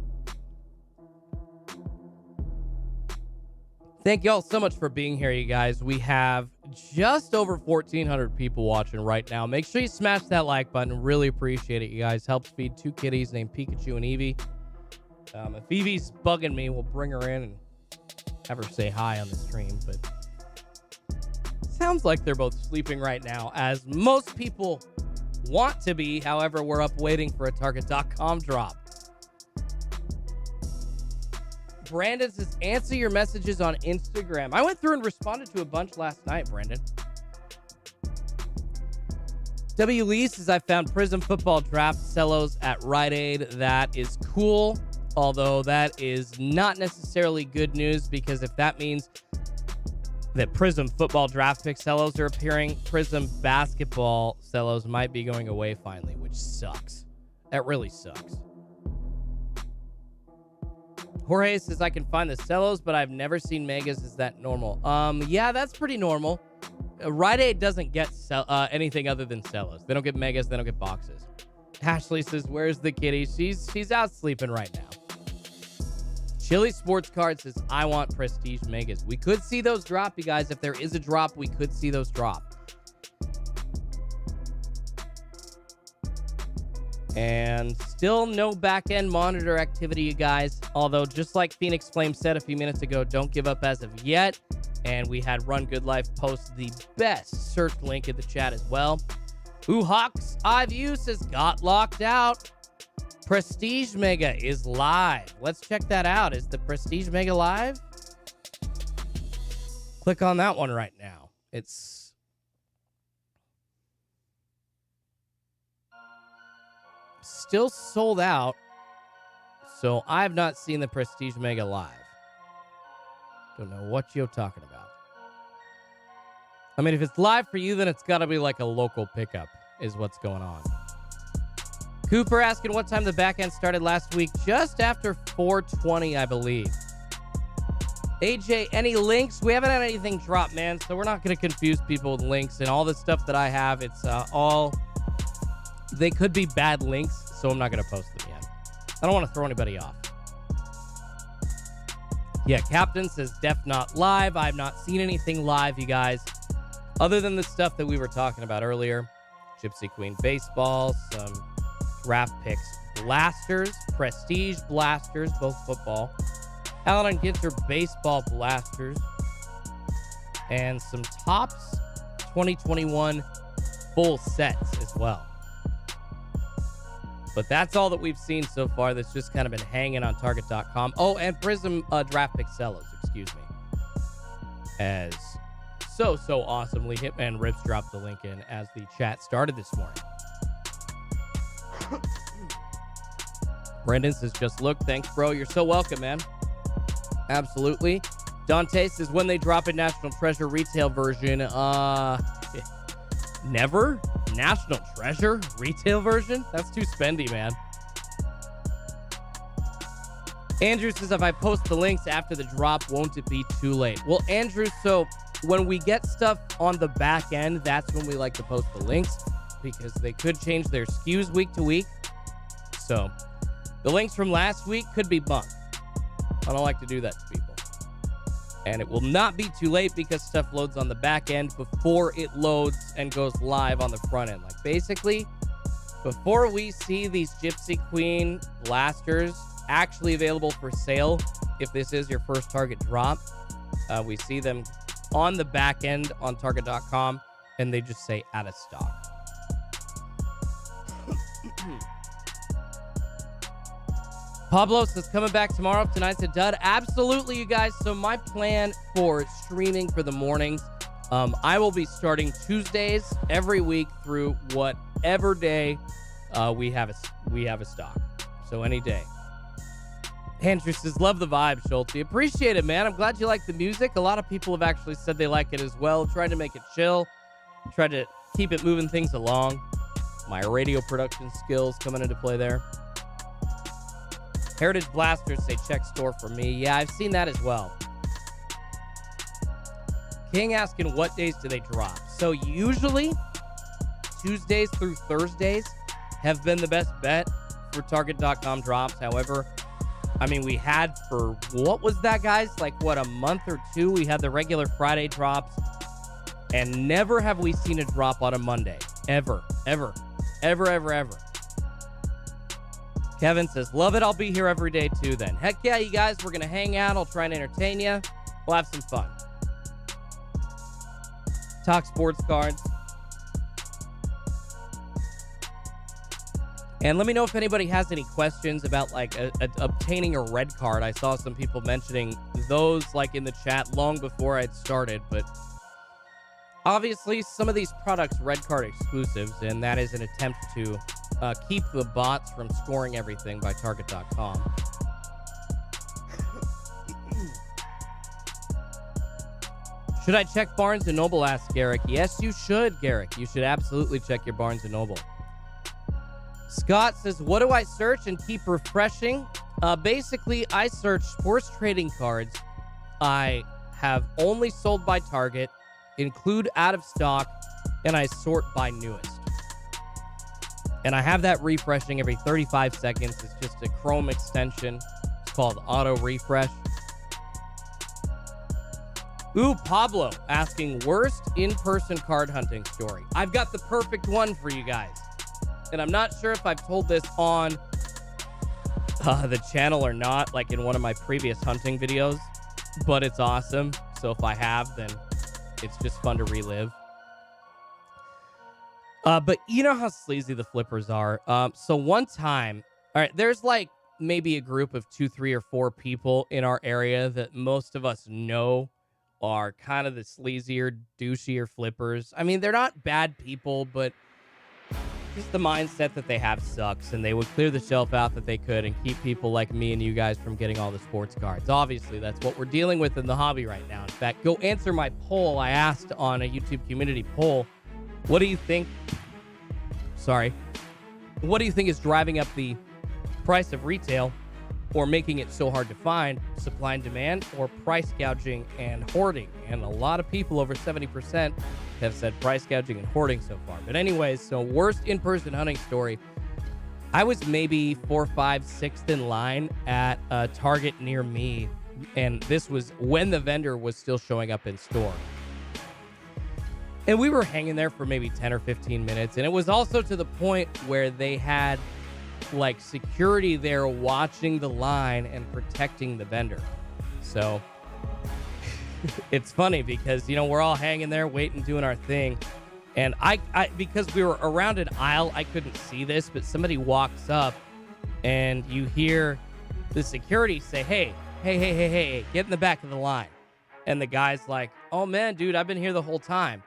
Thank you all so much for being here, you guys. We have just over 1,400 people watching right now. Make sure you smash that like button. Really appreciate it, you guys. Helps feed two kitties named Pikachu and Eevee. If Eevee's bugging me, we'll bring her in and have her say hi on the stream. But sounds like they're both sleeping right now, as most people want to be. However, we're up waiting for a Target.com drop. Brandon says, answer your messages on Instagram. I went through and responded to a bunch last night, Brandon. W. Lee says, I found Prism football draft cellos at Rite Aid. That is cool, although that is not necessarily good news, because if that means that Prism football draft pick cellos are appearing, Prism basketball cellos might be going away finally, which sucks. That really sucks. Jorge says, I can find the cellos, but I've never seen megas. Is that normal? Yeah, that's pretty normal. Rite Aid doesn't get anything other than cellos. They don't get megas. They don't get boxes. Ashley says, where's the kitty? She's out sleeping right now. Chili Sports Card says, I want Prestige megas. We could see those drop, you guys. If there is a drop, we could see those drop. And still no back-end monitor activity, you guys. Although, just like Phoenix Flame said a few minutes ago, don't give up as of yet. And we had Run Good Life post the best search link in the chat as well. Hawks iView says, got locked out. Prestige Mega is live. Let's check that out. Is the Prestige Mega live? Click on that one right now. It's still sold out, so I have not seen the Prestige Mega live. Don't know what you're talking about. I mean, if it's live for you, then it's got to be like a local pickup is what's going on. Cooper asking what time the back end started last week. Just after 4:20, I believe. AJ, any links? We haven't had anything drop, man, so we're not going to confuse people with links. And all the stuff that I have, it's all... They could be bad links, so I'm not going to post them yet. I don't want to throw anybody off. Yeah, Captain says Def not live. I've not seen anything live, you guys, other than the stuff that we were talking about earlier. Gypsy Queen Baseball, some draft picks blasters, Prestige blasters, both football. Alan and Ginter baseball blasters. And some Topps 2021 full sets as well. But that's all that we've seen so far that's just kind of been hanging on Target.com. Oh, and Prism draft pick sellers, excuse me. As so awesomely, Hitman Rips dropped the link in as the chat started this morning. Brendan says, just look. Thanks, bro. You're so welcome, man. Absolutely. Dante says, when they drop a National Treasure retail version, never? National Treasure retail version? That's too spendy, man. Andrew says, if I post the links after the drop, won't it be too late? Well, Andrew, so when we get stuff on the back end, that's when we like to post the links, because they could change their SKUs week to week. So the links from last week could be bumped. I don't like to do that to people. And it will not be too late because stuff loads on the back end before it loads and goes live on the front end. Like, basically, before we see these Gypsy Queen blasters actually available for sale, if this is your first Target drop, we see them on the back end on Target.com, and they just say out of stock. Pablo says, coming back tomorrow if tonight's a dud. Absolutely, you guys. So my plan for streaming for the mornings, I will be starting Tuesdays every week through whatever day we have a stock. So any day. Andrew says, love the vibe, Schulte. Appreciate it, man. I'm glad you like the music. A lot of people have actually said they like it as well. Tried to make it chill. Tried to keep it moving things along. My radio production skills coming into play there. Heritage Blasters say check store for me. Yeah, I've seen that as well. King asking what days do they drop. So usually Tuesdays through Thursdays have been the best bet for Target.com drops. However, I mean, we had for, what was that, guys? Like, what, a month or two? We had the regular Friday drops. And never have we seen a drop on a Monday. Ever. Kevin says, love it. I'll be here every day too then. Heck yeah, you guys. We're going to hang out. I'll try and entertain you. We'll have some fun. Talk sports cards. And let me know if anybody has any questions about like obtaining a red card. I saw some people mentioning those like in the chat long before I'd started, but obviously some of these products red card exclusives, and that is an attempt to keep the bots from scoring everything by Target.com. Should I check Barnes & Noble, asks Garrick. Yes, you should, Garrick. You should absolutely check your Barnes & Noble. Scott says, what do I search and keep refreshing? Basically, I search sports trading cards I have only sold by Target, include out of stock, and I sort by newest. And I have that refreshing every 35 seconds. It's just a Chrome extension. It's called Auto Refresh. Ooh, Pablo asking, worst in-person card hunting story. I've got the perfect one for you guys. And I'm not sure if I've told this on the channel or not, like in one of my previous hunting videos, but it's awesome. So if I have, then it's just fun to relive. But you know how sleazy the flippers are. So one time, all right, there's like maybe a group of 2, 3, or 4 people in our area that most of us know are kind of the sleazier, douchier flippers. I mean, they're not bad people, but just the mindset that they have sucks, and they would clear the shelf out that they could and keep people like me and you guys from getting all the sports cards. Obviously, that's what we're dealing with in the hobby right now. In fact, go answer my poll I asked on a YouTube community poll. What do you think? What do you think is driving up the price of retail or making it so hard to find? Supply and demand, or price gouging and hoarding? And a lot of people, over 70%, have said price gouging and hoarding so far. But anyways, so worst in-person hunting story. I was maybe 4th, 5th, 6th in line at a Target near me, and this was when the vendor was still showing up in store. And we were hanging there for maybe 10 or 15 minutes, and it was also to the point where they had like security there watching the line and protecting the vendor. So it's funny because, you know, we're all hanging there waiting, doing our thing. And I because we were around an aisle, I couldn't see this, but somebody walks up and you hear the security say, hey, get in the back of the line. And the guy's like, oh man, dude, I've been here the whole time.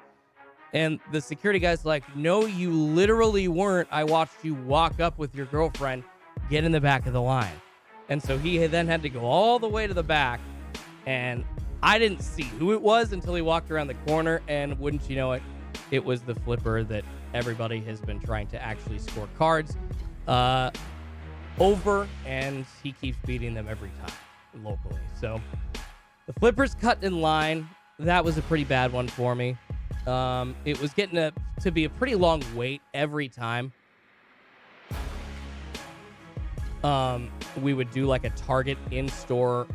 And the security guy's like, no, you literally weren't. I watched you walk up with your girlfriend, get in the back of the line. And so he then had to go all the way to the back. And I didn't see who it was until he walked around the corner. And wouldn't you know it, it was the flipper that everybody has been trying to actually score cards over. And he keeps beating them every time locally. So the flippers cut in line. That was a pretty bad one for me. It was getting to be a pretty long wait every time. We would do like a Target in-store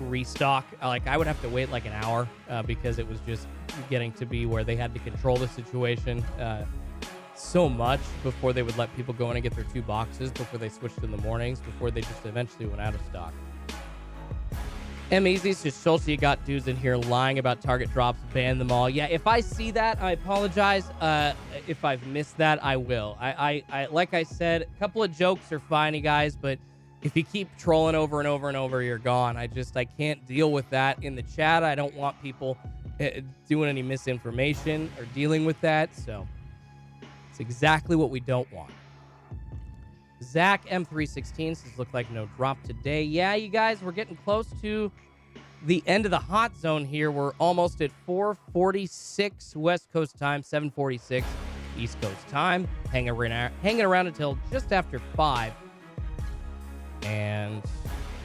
restock. Like I would have to wait like an hour because it was just getting to be where they had to control the situation so much before they would let people go in and get their 2 boxes before they switched in the mornings, before they just eventually went out of stock. M-Easy says, Schulte, you got dudes in here lying about Target drops, ban them all. Yeah, if I see that, I apologize. If I've missed that, I will. I like I said, a couple of jokes are fine, you guys, but if you keep trolling over and over and over, you're gone. I can't deal with that in the chat. I don't want people doing any misinformation or dealing with that, so it's exactly what we don't want. Zach M316 says, look like no drop today. Yeah, you guys, we're getting close to the end of the hot zone here. We're almost at 4:46 West Coast time, 7:46 East Coast time. Hanging around until just after 5. And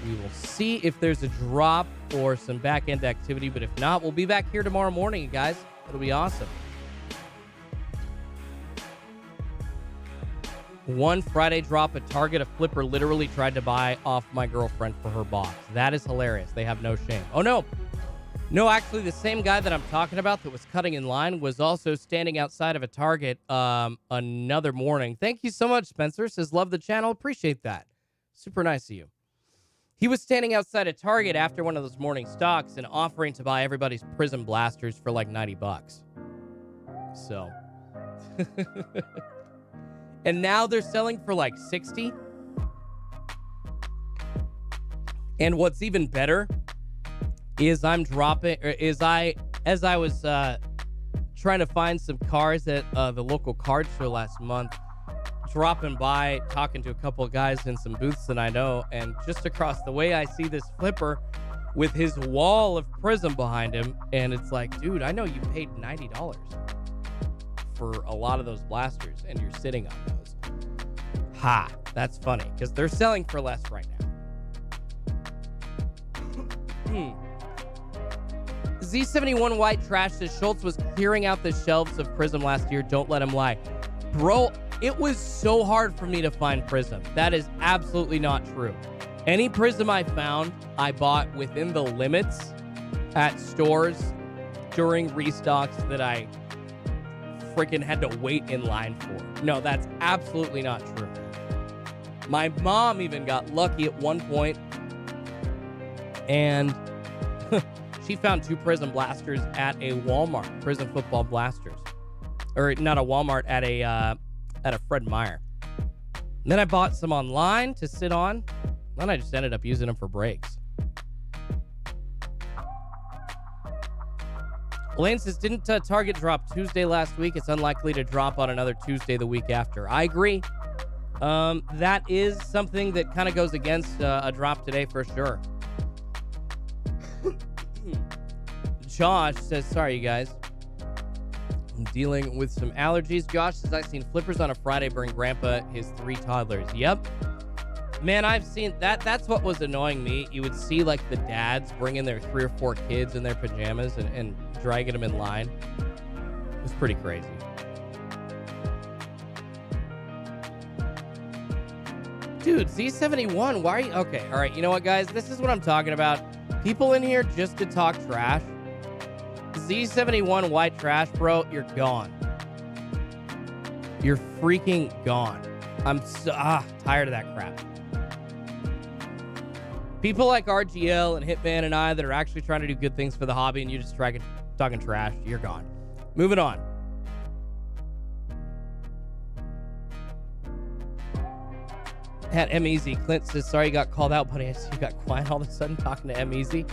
we will see if there's a drop or some back-end activity. But if not, we'll be back here tomorrow morning, you guys. It'll be awesome. One Friday drop at Target, a flipper literally tried to buy off my girlfriend for her box. That is hilarious. They have no shame. Oh, no. No, actually, the same guy that I'm talking about that was cutting in line was also standing outside of a Target another morning. Thank you so much, Spencer. Says, love the channel. Appreciate that. Super nice of you. He was standing outside a Target after one of those morning stocks and offering to buy everybody's Prism blasters for like $90. So. And now they're selling for like 60. And what's even better is as I was trying to find some cars at the local card show last month, dropping by, talking to a couple of guys in some booths that I know, and just across the way I see this flipper with his wall of Prism behind him, and it's like, dude, I know you paid $90 for a lot of those blasters, and you're sitting on those. Ha, that's funny, because they're selling for less right now. Z71 White Trash says Schultz was clearing out the shelves of Prism last year. Don't let him lie. Bro, it was so hard for me to find Prism. That is absolutely not true. Any Prism I found, I bought within the limits at stores during restocks that I freaking had to wait in line for. No, that's absolutely not true. My mom even got lucky at one point, and she found 2 Prism blasters at a Walmart, Prism football blasters. Or not a Walmart, at a Fred Meyer. And then I bought some online to sit on. Then I just ended up using them for breaks. Elaine says, didn't Target drop Tuesday last week? It's unlikely to drop on another Tuesday the week after. I agree. That is something that kind of goes against a drop today for sure. Josh says, sorry, you guys. I'm dealing with some allergies. Josh says, I've seen flippers on a Friday bring Grandpa his 3 toddlers. Yep. Man, I've seen that. That's what was annoying me. You would see, like, the dads bringing their 3 or 4 kids in their pajamas and dragging them in line. It was pretty crazy. Dude, Z71, why are you... Okay, all right, you know what, guys? This is what I'm talking about. People in here just to talk trash. Z71 White Trash, bro, you're gone. You're freaking gone. I'm so tired of that crap. People like RGL and Hitman and I that are actually trying to do good things for the hobby, and you just talking trash, you're gone. Moving on. At M-Easy, Clint says, sorry you got called out, buddy. I see you got quiet all of a sudden talking to M-Easy.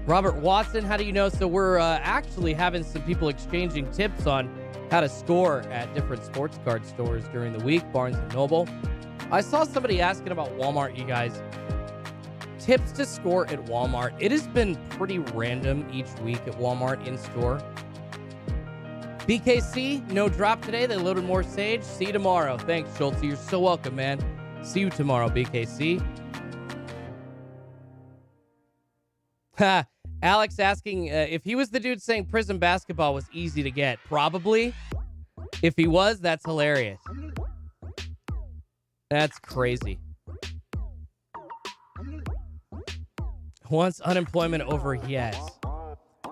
Robert Watson, how do you know? So we're actually having some people exchanging tips on how to score at different sports card stores during the week, Barnes & Noble. I saw somebody asking about Walmart, you guys. Tips to score at Walmart. It has been pretty random each week at Walmart in store. BKC, no drop today. They loaded more Sage. See you tomorrow. Thanks, Schultz. You're so welcome, man. See you tomorrow, BKC. Ha. Alex asking if he was the dude saying Prism basketball was easy to get. Probably. If he was, that's hilarious. That's crazy. Once unemployment over, yes.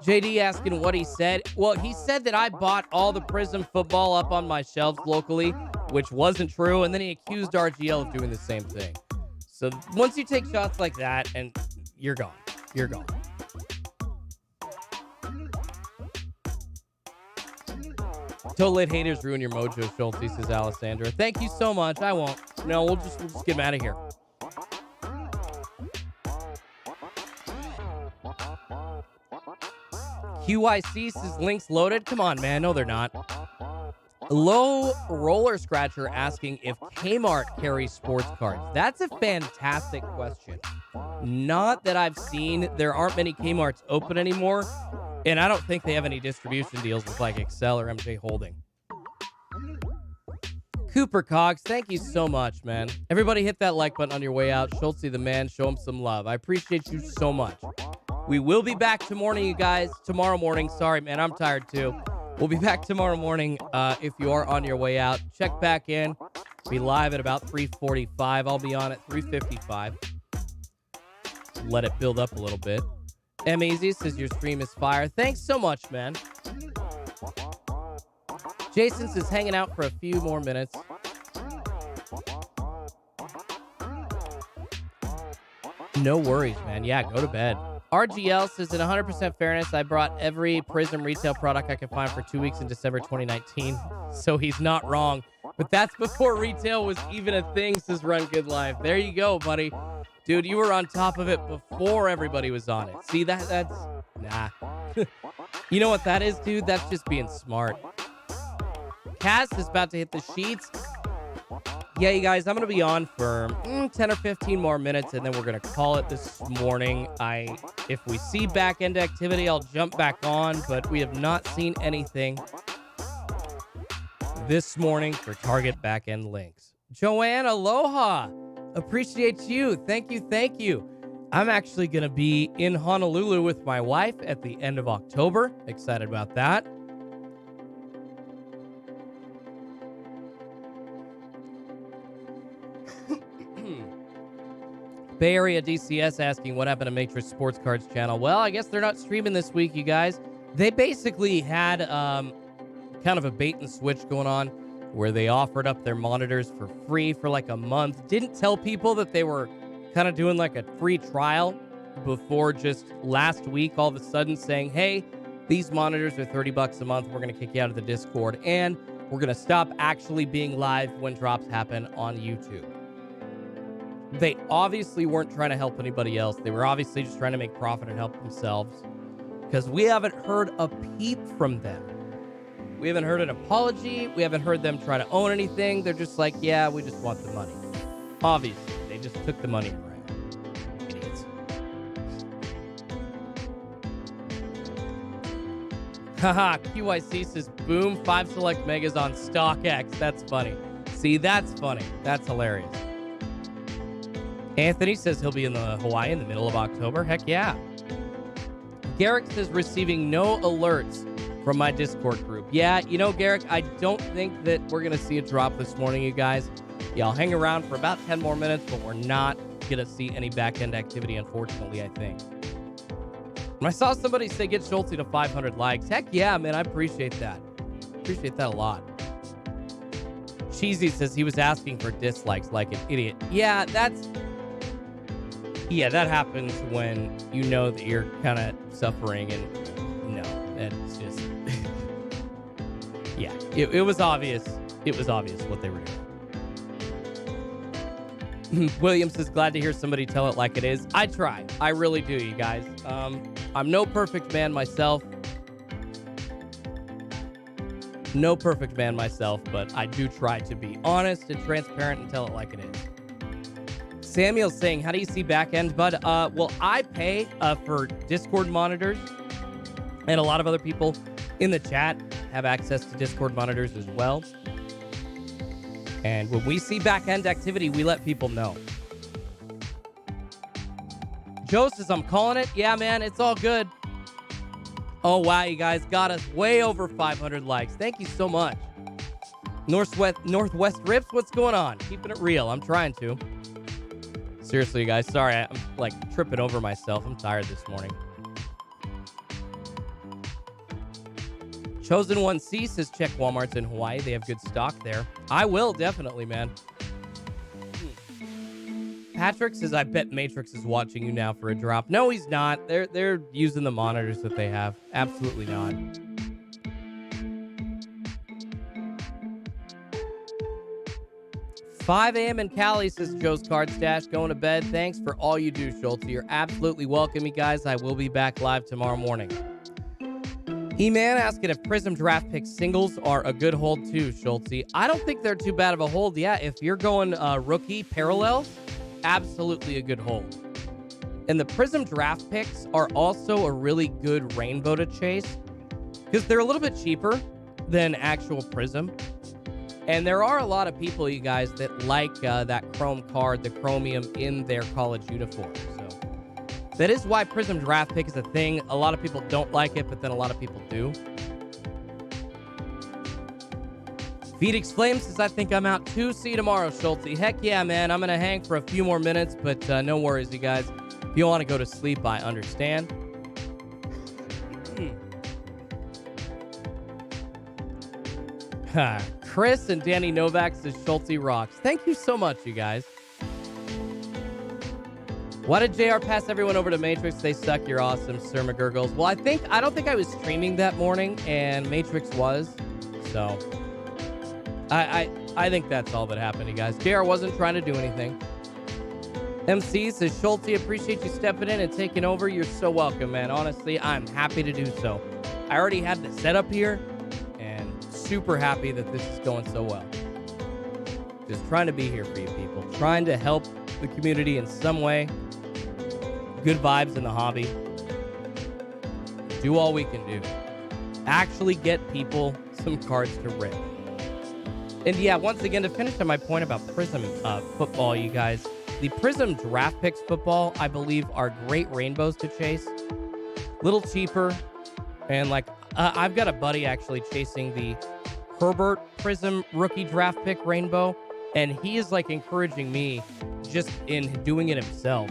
JD asking what he said. Well, he said that I bought all the Prism football up on my shelves locally, which wasn't true, and then he accused RGL of doing the same thing. So once you take shots like that, and you're gone. You're gone. Don't let haters ruin your mojo, Schultz, says Alessandra. Thank you so much. I won't. No, we'll just get him out of here. QYC says links loaded. Come on, man. No, they're not. Low Roller Scratcher asking if Kmart carries sports cards. That's a fantastic question. Not that I've seen. There aren't many Kmarts open anymore. And I don't think they have any distribution deals with like Excel or MJ Holding. Cooper Cox, thank you so much, man. Everybody hit that like button on your way out. Schultz the man, show him some love. I appreciate you so much. We will be back tomorrow, you guys. Tomorrow morning. Sorry, man, I'm tired too. We'll be back tomorrow morning if you are on your way out. Check back in. Be live at about 3:45. I'll be on at 3:55. Let it build up a little bit. M Easy says your stream is fire. Thanks so much, man. Jason says hanging out for a few more minutes. No worries, man. Yeah, go to bed. RGL says, in 100% fairness, I brought every Prism retail product I could find for 2 weeks in December 2019. So he's not wrong. But that's before retail was even a thing, says Run Good Life. There you go, buddy. Dude, you were on top of it before everybody was on it. See, that's... Nah. You know what that is, dude? That's just being smart. Cass is about to hit the sheets. Yeah, you guys, I'm going to be on for 10 or 15 more minutes, and then we're going to call it this morning. If we see back-end activity, I'll jump back on, but we have not seen anything this morning for Target back-end links. Joanne, aloha. Appreciate you. Thank you, thank you. I'm actually going to be in Honolulu with my wife at the end of October. Excited about that. Bay Area DCS asking what happened to Matrix Sports Cards channel. Well, I guess they're not streaming this week, you guys. They basically had kind of a bait and switch going on where they offered up their monitors for free for like a month. Didn't tell people that they were kind of doing like a free trial before just last week all of a sudden saying, hey, these monitors are $30 a month. We're going to kick you out of the Discord, and we're going to stop actually being live when drops happen on YouTube. They obviously weren't trying to help anybody else. They were obviously just trying to make profit and help themselves, because we haven't heard a peep from them. We haven't heard an apology. We haven't heard them try to own anything. They're just like, yeah, we just want the money. Obviously, they just took the money and ran. Idiots. Haha, QIC says, boom, 5 select megas on StockX. That's funny. See, that's funny. That's hilarious. Anthony says he'll be in the Hawaii in the middle of October. Heck yeah. Garrick says receiving no alerts from my Discord group. Yeah, you know, Garrick, I don't think that we're going to see a drop this morning, you guys. Yeah, I'll hang around for about 10 more minutes, but we're not going to see any back-end activity, unfortunately, I think. When I saw somebody say get Schulte to 500 likes, heck yeah, man, I appreciate that. Appreciate that a lot. Cheesy says he was asking for dislikes like an idiot. Yeah, yeah, that happens when you know that you're kind of suffering, and no, it's just, yeah, it was obvious. It was obvious what they were doing. Williams is glad to hear somebody tell it like it is. I try. I really do, you guys. I'm no perfect man myself. No perfect man myself, but I do try to be honest and transparent and tell it like it is. Samuel's saying, how do you see back end, bud? Well, I pay for Discord monitors, and a lot of other people in the chat have access to Discord monitors as well. And when we see back end activity, we let people know. Joe says, I'm calling it. Yeah, man, it's all good. Oh, wow, you guys got us way over 500 likes. Thank you so much. Northwest Rips, what's going on? Keeping it real. I'm trying to. Seriously, you guys, sorry, I'm like tripping over myself. I'm tired this morning. Chosen One C says check Walmart's in Hawaii. They have good stock there. I will, definitely, man. Patrick says, I bet Matrix is watching you now for a drop. No, he's not. They're using the monitors that they have. Absolutely not. 5 a.m. in Cali, says Joe's Card Stash. Going to bed. Thanks for all you do, Schulte. You're absolutely welcome, you guys. I will be back live tomorrow morning. E-Man asking if Prism Draft Pick singles are a good hold too, Schulte. I don't think they're too bad of a hold. Yeah, if you're going rookie parallels, absolutely a good hold. And the Prism Draft Picks are also a really good rainbow to chase because they're a little bit cheaper than actual Prism. And there are a lot of people, you guys, that like that chrome card, the chromium in their college uniform. So that is why Prism Draft Pick is a thing. A lot of people don't like it, but then a lot of people do. Phoenix Flames says, I think I'm out too. See you tomorrow, Schulte. Heck yeah, man. I'm going to hang for a few more minutes, but no worries, you guys. If you want to go to sleep, I understand. Chris and Danny Novak says Schulte rocks. Thank you so much, you guys. Why did JR pass everyone over to Matrix? They suck. You're awesome, Sir McGurgles. Well, I don't think I was streaming that morning, and Matrix was. So, I think that's all that happened, you guys. JR wasn't trying to do anything. MC says, Schulte, appreciate you stepping in and taking over. You're so welcome, man. Honestly, I'm happy to do so. I already had the setup here, and super happy that this is going so well. Just trying to be here for you people. Trying to help the community in some way. Good vibes in the hobby. Do all we can do. Actually get people some cards to rip. And yeah, once again, to finish on my point about Prism football, you guys, the Prism draft picks football, I believe, are great rainbows to chase. Little cheaper. And like, I've got a buddy actually chasing the Herbert Prism rookie draft pick rainbow. And he is like encouraging me just in doing it himself.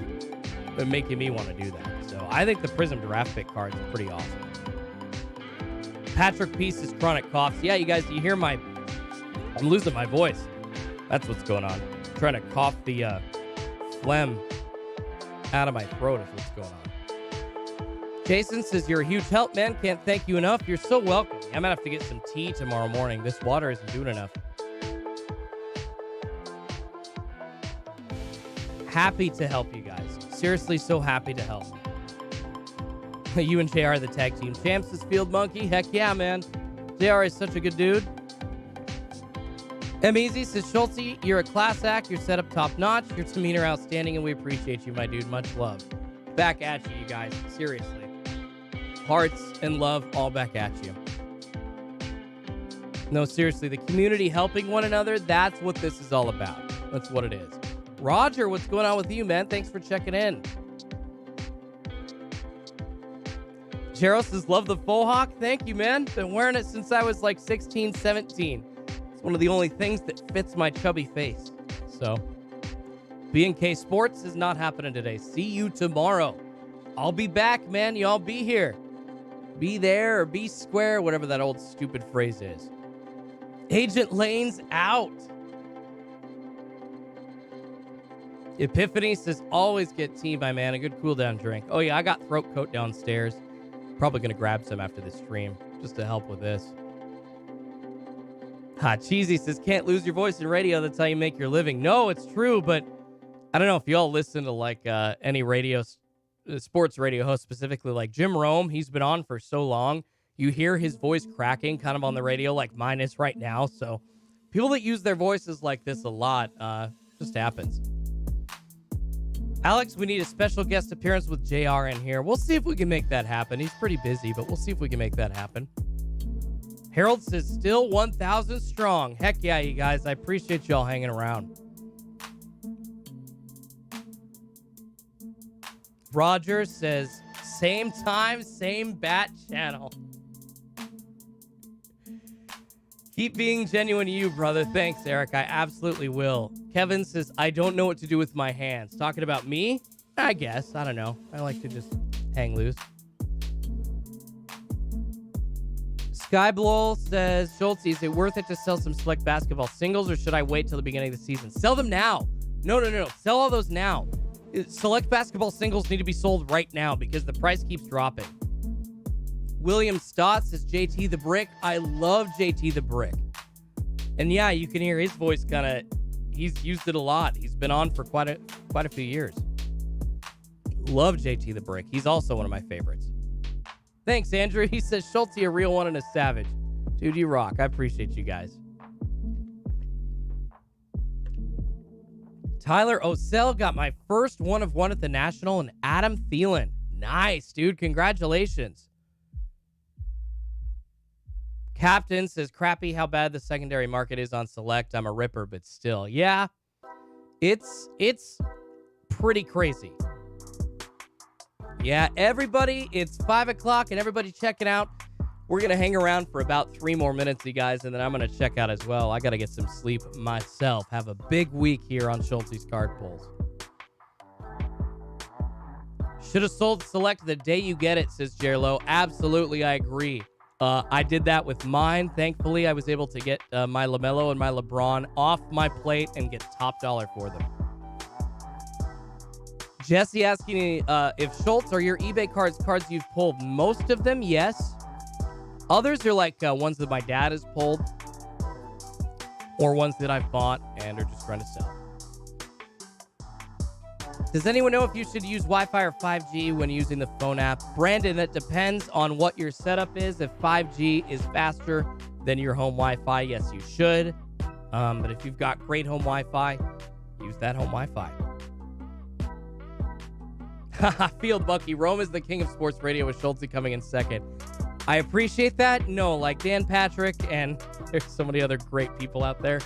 But making me want to do that. So I think the Prism draft pick cards are pretty awesome. Patrick Peace's chronic coughs. Yeah, you guys, you hear I'm losing my voice. That's what's going on. I'm trying to cough the phlegm out of my throat is what's going on. Jason says, you're a huge help, man. Can't thank you enough. You're so welcome. I'm going to have to get some tea tomorrow morning. This water isn't doing enough. Happy to help you guys. Seriously, so happy to help. You and JR are the tag team champs. This Field Monkey. Heck yeah, man. JR is such a good dude. M-Easy says, Schulte, you're a class act. Your setup top-notch. Your demeanor outstanding, and we appreciate you, my dude. Much love. Back at you, you guys. Seriously. Hearts and love all back at you. No, seriously, the community helping one another, that's what this is all about. That's what it is. Roger, what's going on with you, man? Thanks for checking in. Jero says, love the faux hawk. Thank you, man. Been wearing it since I was like 16, 17. It's one of the only things that fits my chubby face. So, B&K Sports is not happening today. See you tomorrow. I'll be back, man. Y'all be here. Be there or be square, whatever that old stupid phrase is. Agent Lane's out. Epiphany says, always get tea, my man. A good cool down drink. Oh, yeah, I got throat coat downstairs. Probably going to grab some after this stream just to help with this. Cheesy says, can't lose your voice in radio. That's how you make your living. No, it's true, but I don't know if y'all listen to like any radio, sports radio host, specifically like Jim Rome. He's been on for so long. You hear his voice cracking kind of on the radio like mine is right now. So people that use their voices like this a lot, just happens. Alex, we need a special guest appearance with JR in here. We'll see if we can make that happen. He's pretty busy, but we'll see if we can make that happen. Harold says, still 1,000 strong. Heck yeah, you guys. I appreciate y'all hanging around. Roger says, same time, same bat channel. Keep being genuine, you brother. Thanks, Eric. I absolutely will. Kevin says, I don't know what to do with my hands. Talking about me? I guess. I don't know. I like to just hang loose. Skyblow says, Schulte, is it worth it to sell some select basketball singles, or should I wait till the beginning of the season? Sell them now. No. Sell all those now. Select basketball singles need to be sold right now because the price keeps dropping. William Stott says, JT the Brick. I love JT the Brick. And yeah, you can hear his voice kind of, he's used it a lot. He's been on for quite a few years. Love JT the Brick. He's also one of my favorites. Thanks, Andrew. He says, Schulte, a real one and a savage. Dude, you rock. I appreciate you guys. Tyler Osell got my first 1 of 1 at the National, and Adam Thielen. Nice, dude. Congratulations. Captain says, crappy how bad the secondary market is on Select. I'm a ripper, but still. Yeah, it's pretty crazy. Yeah, everybody, it's 5 o'clock and everybody checking out. We're going to hang around for about 3 more minutes, you guys, and then I'm going to check out as well. I got to get some sleep myself. Have a big week here on Schulte's Card Pulls. Should have sold Select the day you get it, says Jerlo. Absolutely, I agree. I did that with mine. Thankfully, I was able to get my LaMelo and my LeBron off my plate and get top dollar for them. Jesse asking if Schultz are your eBay cards you've pulled. Most of them, yes. Others are like ones that my dad has pulled or ones that I've bought and are just trying to sell. Does anyone know if you should use Wi-Fi or 5G when using the phone app? Brandon, that depends on what your setup is. If 5G is faster than your home Wi-Fi, yes, you should. But if you've got great home Wi-Fi, use that home Wi-Fi. Field Bucky, Rome is the king of sports radio with Schultz coming in second. I appreciate that. No, like Dan Patrick, and there's so many other great people out there.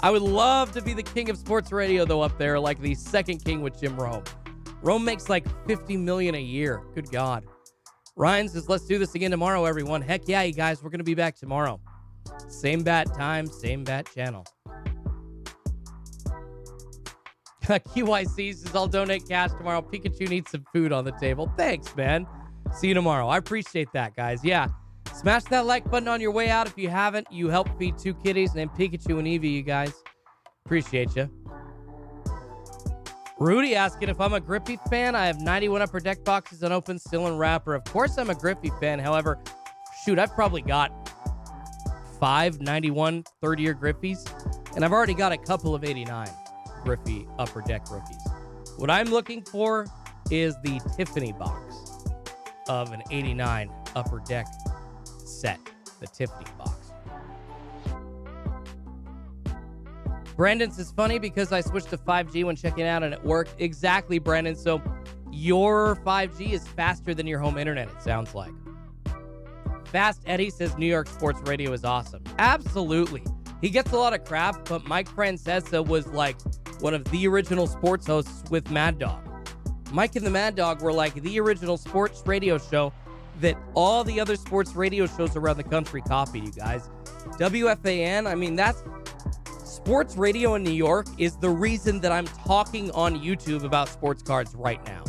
I would love to be the king of sports radio, though, up there, like the second king with Jim Rome. Rome makes like $50 million a year. Good God. Ryan says, let's do this again tomorrow, everyone. Heck yeah, you guys. We're going to be back tomorrow. Same bat time, same bat channel. QYC says, I'll donate cash tomorrow. Pikachu needs some food on the table. Thanks, man. See you tomorrow. I appreciate that, guys. Yeah. Smash that like button on your way out. If you haven't, you help feed two kitties named Pikachu and Eevee, you guys. Appreciate you. Rudy asking if I'm a Griffey fan. I have 91 Upper Deck boxes unopened, still in wrapper. Of course I'm a Griffey fan. However, shoot, I've probably got 5 91 third-year Griffies, and I've already got a couple of 89 Griffey Upper Deck rookies. What I'm looking for is the Tiffany box of an 89 Upper Deck set, the Tiffany box. Brandon says, funny because I switched to 5G when checking out and it worked. Exactly, Brandon. So your 5G is faster than your home internet, it sounds like. Fast Eddie says New York sports radio is awesome. Absolutely. He gets a lot of crap, but Mike Francesa was like one of the original sports hosts with Mad Dog. Mike and the Mad Dog were like the original sports radio show that all the other sports radio shows around the country copied, you guys. WFAN, I mean, that's sports radio in New York is the reason that I'm talking on YouTube about sports cards right now.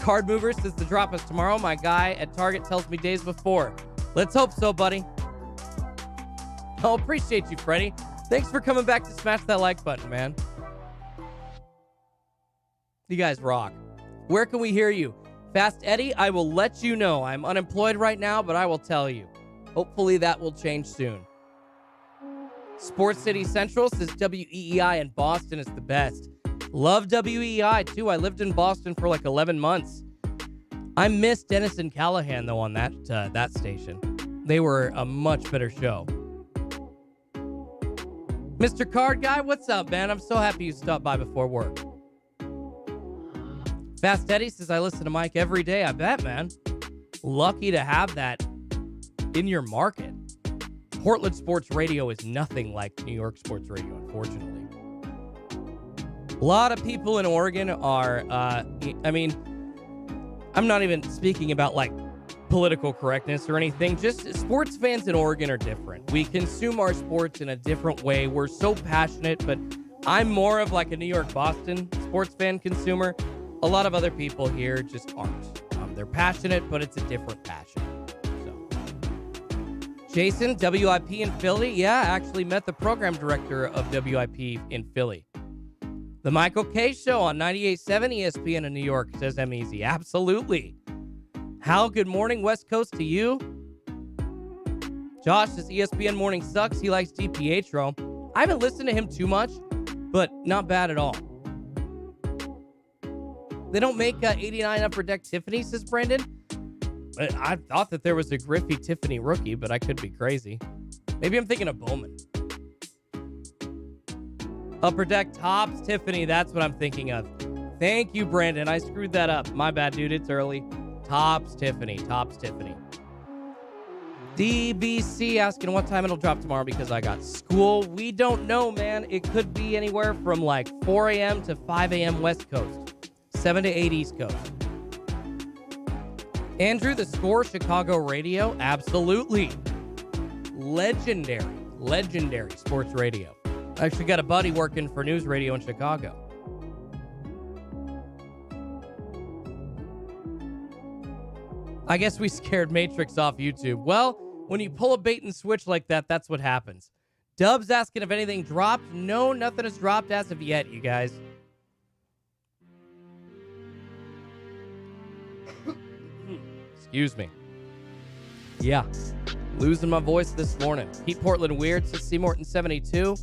Card Mover says the drop is tomorrow. My guy at Target tells me days before. Let's hope so, buddy. I'll appreciate you, Freddie. Thanks for coming back to smash that like button, man. You guys rock. Where can we hear you? Fast Eddie, I will let you know. I'm unemployed right now, but I will tell you. Hopefully that will change soon. Sports City Central says WEEI in Boston is the best. Love WEEI too. I lived in Boston for like 11 months. I miss Dennis and Callahan though on that station. They were a much better show. Mr. Card Guy, what's up, man? I'm so happy you stopped by before work. Fast Eddie says, I listen to Mike every day. I bet, man. Lucky to have that in your market. Portland sports radio is nothing like New York sports radio, unfortunately. A lot of people in Oregon are, I mean, I'm not even speaking about like political correctness or anything. Just sports fans in Oregon are different. We consume our sports in a different way. We're so passionate, but I'm more of like a New York, Boston sports fan consumer. A lot of other people here just aren't. They're passionate, but it's a different passion. So, Jason, WIP in Philly? Yeah, I actually met the program director of WIP in Philly. The Michael K. Show on 98.7 ESPN in New York, says M-Easy. Absolutely. Hal, good morning, West Coast to you. Josh says ESPN morning sucks. He likes DiPietro. I haven't listened to him too much, but not bad at all. They don't make 89 Upper Deck Tiffany, says Brandon. I thought that there was a Griffey Tiffany rookie, but I could be crazy. Maybe I'm thinking of Bowman. Upper Deck Topps Tiffany, that's what I'm thinking of. Thank you, Brandon. I screwed that up. My bad, dude. It's early. Topps Tiffany. DBC asking what time it'll drop tomorrow because I got school. We don't know, man. It could be anywhere from like 4 a.m. to 5 a.m. West Coast. 7 to 8 East Coast. Andrew, the Score Chicago radio? Absolutely. Legendary sports radio. I actually got a buddy working for news radio in Chicago. I guess we scared Matrix off YouTube. Well, when you pull a bait and switch like that, that's what happens. Dub's asking if anything dropped. No, nothing has dropped as of yet, you guys. Excuse me. Yeah. Losing my voice this morning. Pete Portland Weird says C Morton 72.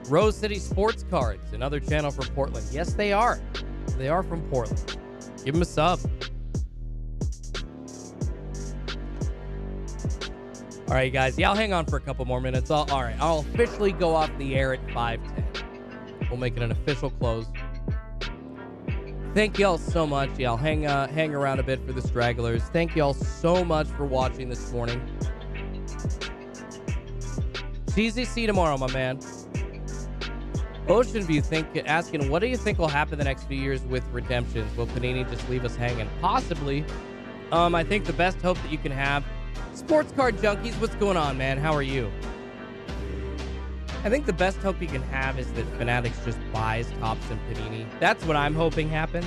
Rose City Sports Cards, another channel from Portland. Yes, they are. They are from Portland. Give them a sub. All right, guys. Yeah, I'll hang on for a couple more minutes. All right. I'll officially go off the air at 5:10. We'll make it an official close. Thank y'all so much. Yeah, I'll hang around a bit for the stragglers. Thank y'all so much for watching this morning. Cheesy C tomorrow, my man. Ocean View asking, what do you think will happen the next few years with redemptions? Will Panini just leave us hanging? Possibly. I think the best hope that you can have. Sports Card Junkies, what's going on, man? How are you? I think the best hope you can have is that Fanatics just buys Topps and Panini. That's what I'm hoping happens.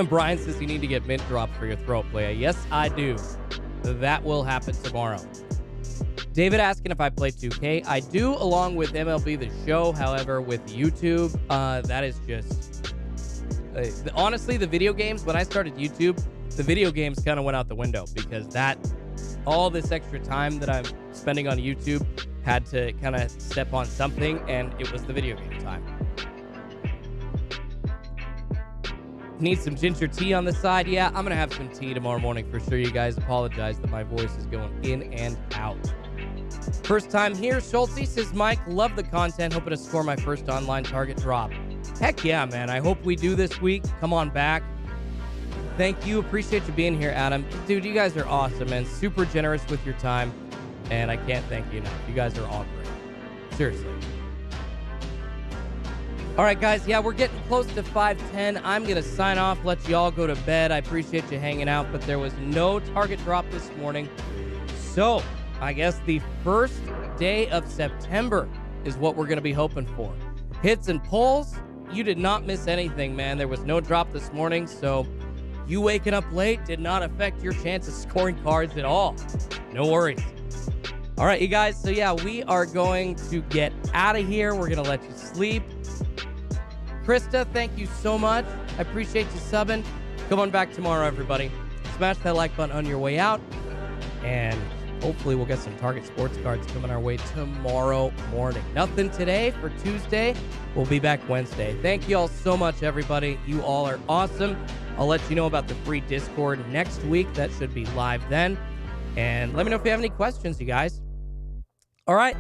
Brian says you need to get mint drop for your throat player. Yes, I do. That will happen tomorrow. David asking if I play 2K. I do, along with MLB The Show. However, with YouTube, that is just... honestly, the video games, when I started YouTube, the video games kind of went out the window because all this extra time that I'm spending on YouTube had to kind of step on something, and it was the video game time. Need some ginger tea on the side? Yeah, I'm going to have some tea tomorrow morning for sure. You guys, apologize that my voice is going in and out. First time here, Schulte says, Mike, love the content. Hoping to score my first online target drop. Heck yeah, man. I hope we do this week. Come on back. Thank you. Appreciate you being here, Adam. Dude, you guys are awesome, man. Super generous with your time, and I can't thank you enough. You guys are all great. Seriously. All right, guys. Yeah, we're getting close to 5:10. I'm going to sign off, let you all go to bed. I appreciate you hanging out, but there was no target drop this morning. So, I guess the first day of September is what we're going to be hoping for. Hits and pulls, you did not miss anything, man. There was no drop this morning, so you waking up late did not affect your chance of scoring cards at all. No worries. All right, you guys. So, yeah, we are going to get out of here. We're going to let you sleep. Krista, thank you so much. I appreciate you subbing. Come on back tomorrow, everybody. Smash that like button on your way out. And hopefully we'll get some Target Sports Cards coming our way tomorrow morning. Nothing today for Tuesday. We'll be back Wednesday. Thank you all so much, everybody. You all are awesome. I'll let you know about the free Discord next week. That should be live then. And let me know if you have any questions, you guys. All right.